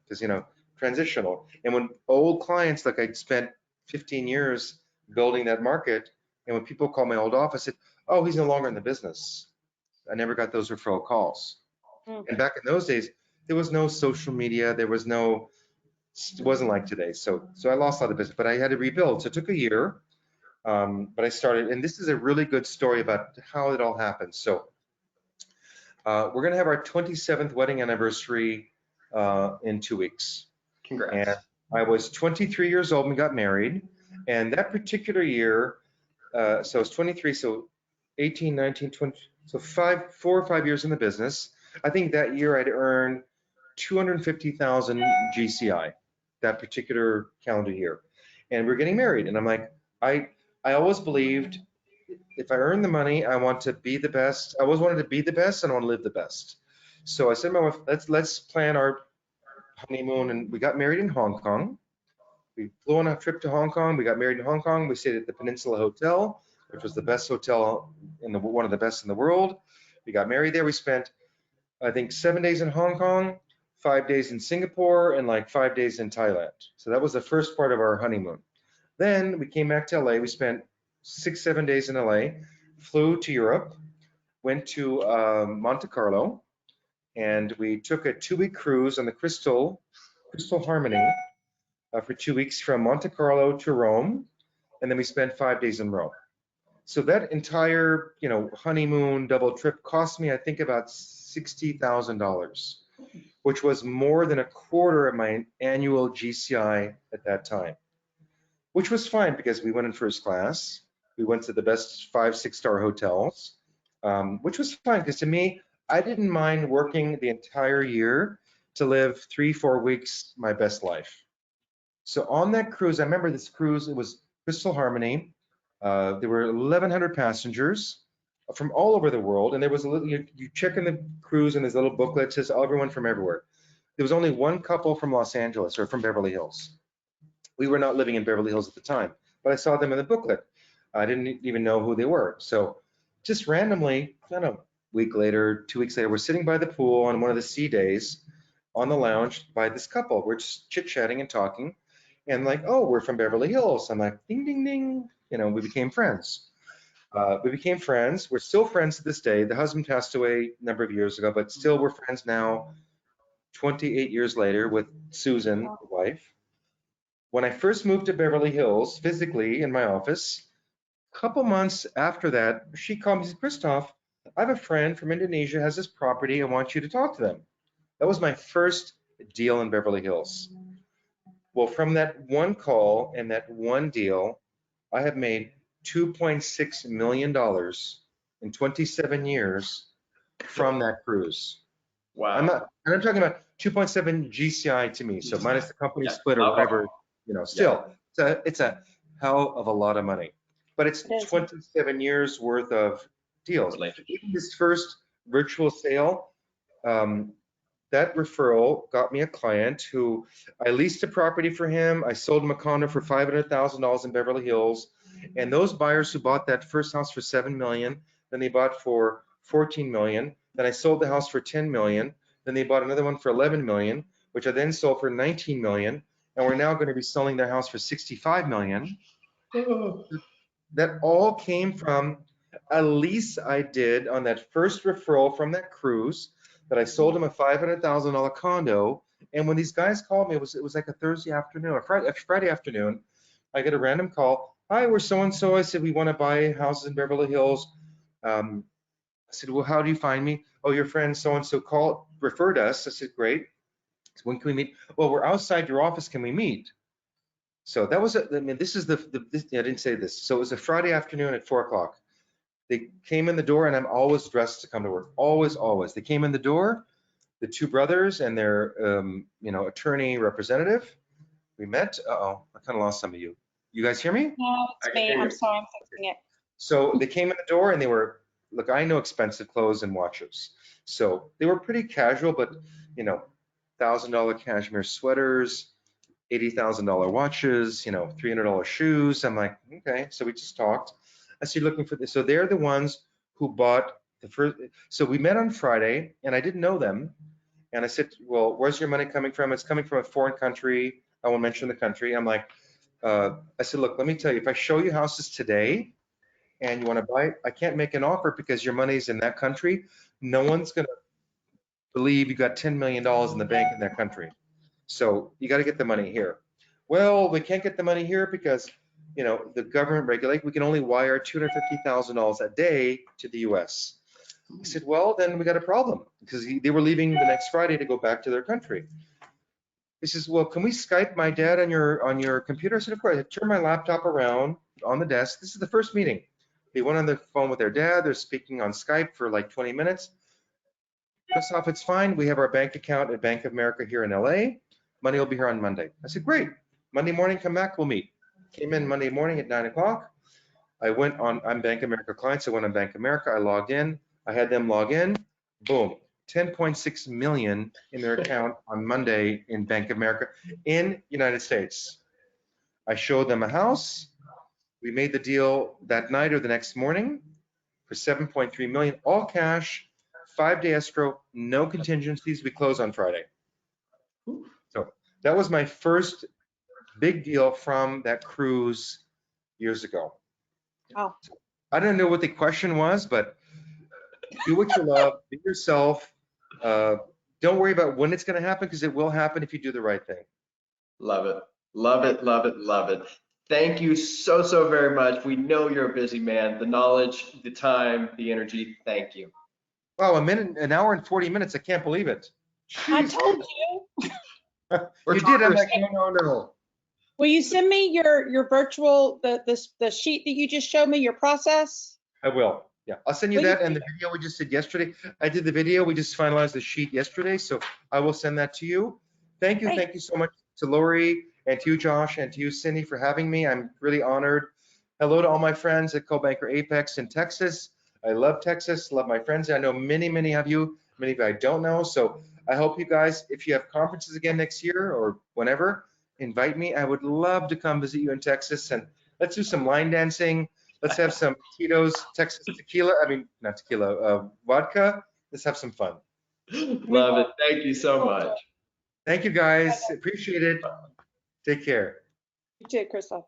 because, transitional. And when old clients, like I'd spent 15 years building that market, and when people call my old office, said, oh, he's no longer in the business. I never got those referral calls. And back in those days, there was no social media. It wasn't like today. So I lost a lot of business, but I had to rebuild. So it took a year. But I started, and this is a really good story about how it all happened. So we're going to have our 27th wedding anniversary in 2 weeks. Congrats. And I was 23 years old and got married. And that particular year, so I was 23, so 18, 19, 20, so 4 or 5 years in the business. I think that year I'd earned 250,000 GCI, that particular calendar year. And we're getting married. And I'm like, I always believed if I earn the money, I want to be the best. I always wanted to be the best and I want to live the best. So I said to my wife, let's plan our honeymoon. And we got married in Hong Kong. We flew on a trip to Hong Kong. We got married in Hong Kong. We stayed at the Peninsula Hotel, which was the best hotel one of the best in the world. We got married there. We spent, I think, 7 days in Hong Kong, 5 days in Singapore, and like 5 days in Thailand. So that was the first part of our honeymoon. Then we came back to LA. We spent 6-7 days in LA, flew to Europe, went to Monte Carlo, and we took a 2-week cruise on the Crystal Harmony for 2 weeks from Monte Carlo to Rome, and then we spent 5 days in Rome. So that entire, honeymoon double trip cost me, I think, about $60,000, which was more than a quarter of my annual GCI at that time, which was fine because we went in first class. We went to the best 5-6-star hotels, which was fine because to me, I didn't mind working the entire year to live 3-4 weeks my best life. So on that cruise, I remember this cruise, it was Crystal Harmony. There were 1,100 passengers from all over the world. And there was a little, you check in the cruise and there's a little booklet that says everyone from everywhere. There was only one couple from Los Angeles or from Beverly Hills. We were not living in Beverly Hills at the time, but I saw them in the booklet. I didn't even know who they were. So just randomly, I don't know, week later, 2 weeks later, we're sitting by the pool on one of the sea days on the lounge by this couple. We're just chit-chatting and talking. And like, oh, we're from Beverly Hills. I'm like, ding, ding, ding. We became friends. We're still friends to this day. The husband passed away a number of years ago, but still we're friends now, 28 years later with Susan, the wife. When I first moved to Beverly Hills, physically in my office, a couple months after that, she called me and said, Christophe, I have a friend from Indonesia, has this property. I want you to talk to them. That was my first deal in Beverly Hills. Well, from that one call and that one deal, I have made $2.6 million in 27 years from that cruise. Wow. I'm talking about 2.7 GCI to me, so minus the company split or whatever, still, it's a hell of a lot of money. But it's 27 years worth of deals. Even this first virtual sale, that referral got me a client who I leased a property for him. I sold him a condo for $500,000 in Beverly Hills. And those buyers who bought that first house for $7 million, then they bought for $14 million. Then I sold the house for $10 million. Then they bought another one for $11 million, which I then sold for $19 million. And we're now going to be selling their house for $65 million. Oh. That all came from a lease I did on that first referral from that cruise that I sold him a $500,000 condo. And when these guys called me, it was like a Thursday afternoon or Friday afternoon. I get a random call. Hi, we're so-and-so. I said, we want to buy houses in Beverly Hills. I said, well, how do you find me? Oh, your friend so-and-so called, referred us. I said, great. So when can we meet? Well, we're outside your office. Can we meet? So that was, I mean, this is I didn't say this. So it was a Friday afternoon at 4 o'clock. They came in the door, and I'm always dressed to come to work. Always, always. They came in the door, the two brothers and their, attorney representative. We met. Uh-oh, I kind of lost some of you. You guys hear me? No, I it's can me. hear I'm you. sorry, I'm fixing it. So they came in the door, and they were, look, I know expensive clothes and watches. So they were pretty casual, but, $1,000 cashmere sweaters, $80,000 watches, $300 shoes. I'm like, okay. So we just talked. I said, looking for this. So they're the ones who bought the first. So we met on Friday, and I didn't know them. And I said, well, where's your money coming from? It's coming from a foreign country. I won't mention the country. I'm like, I said, look, let me tell you, if I show you houses today and you want to buy it, I can't make an offer because your money's in that country. No one's going to believe you got $10 million in the bank in that country. So you got to get the money here. Well, we can't get the money here because, the government regulate, we can only wire $250,000 a day to the US. I said, well, then we got a problem because they were leaving the next Friday to go back to their country. He says, well, can we Skype my dad on your computer? I said, of course. I turned my laptop around on the desk. This is the first meeting. They went on the phone with their dad. They're speaking on Skype for like 20 minutes. Christophe, it's fine. We have our bank account at Bank of America here in LA. Money will be here on Monday. I said, great. Monday morning, come back, we'll meet. Came in Monday morning at 9 o'clock. I'm Bank of America client, so I went on Bank of America. I logged in. I had them log in. Boom. 10.6 million in their account on Monday in Bank of America in United States. I showed them a house. We made the deal that night or the next morning for 7.3 million, all cash, 5-day escrow, no contingencies. We close on Friday. So that was my first big deal from that cruise years ago. Oh. I don't know what the question was, but do what you love, be yourself. Don't worry about when it's going to happen because it will happen if you do the right thing. Love it. Love it. Love it. Love it. Thank you so, so very much. We know you're a busy man. The knowledge, the time, the energy. Thank you. Wow, an hour and 40 minutes. I can't believe it. I Jeez. told you. We're You did. I'm talkers. like, no. Will you send me your virtual, the sheet that you just showed me, your process? I will. Yeah, I'll send you Will you that and the video we just did yesterday. I did the video. We just finalized the sheet yesterday, so I will send that to you. Thank you. Great. Thank you so much to Lori and to you, Josh, and to you, Cindy, for having me. I'm really honored. Hello to all my friends at Co-Banker Apex in Texas. I love Texas, love my friends. I know many of you, many of you I don't know. So I hope you guys, if you have conferences again next year or whenever, invite me. I would love to come visit you in Texas, and let's do some line dancing. Let's have some Tito's Texas tequila. I mean, not tequila, vodka. Let's have some fun. Love it. Thank you so much. Thank you, guys. Appreciate it. Take care. You too, Christophe.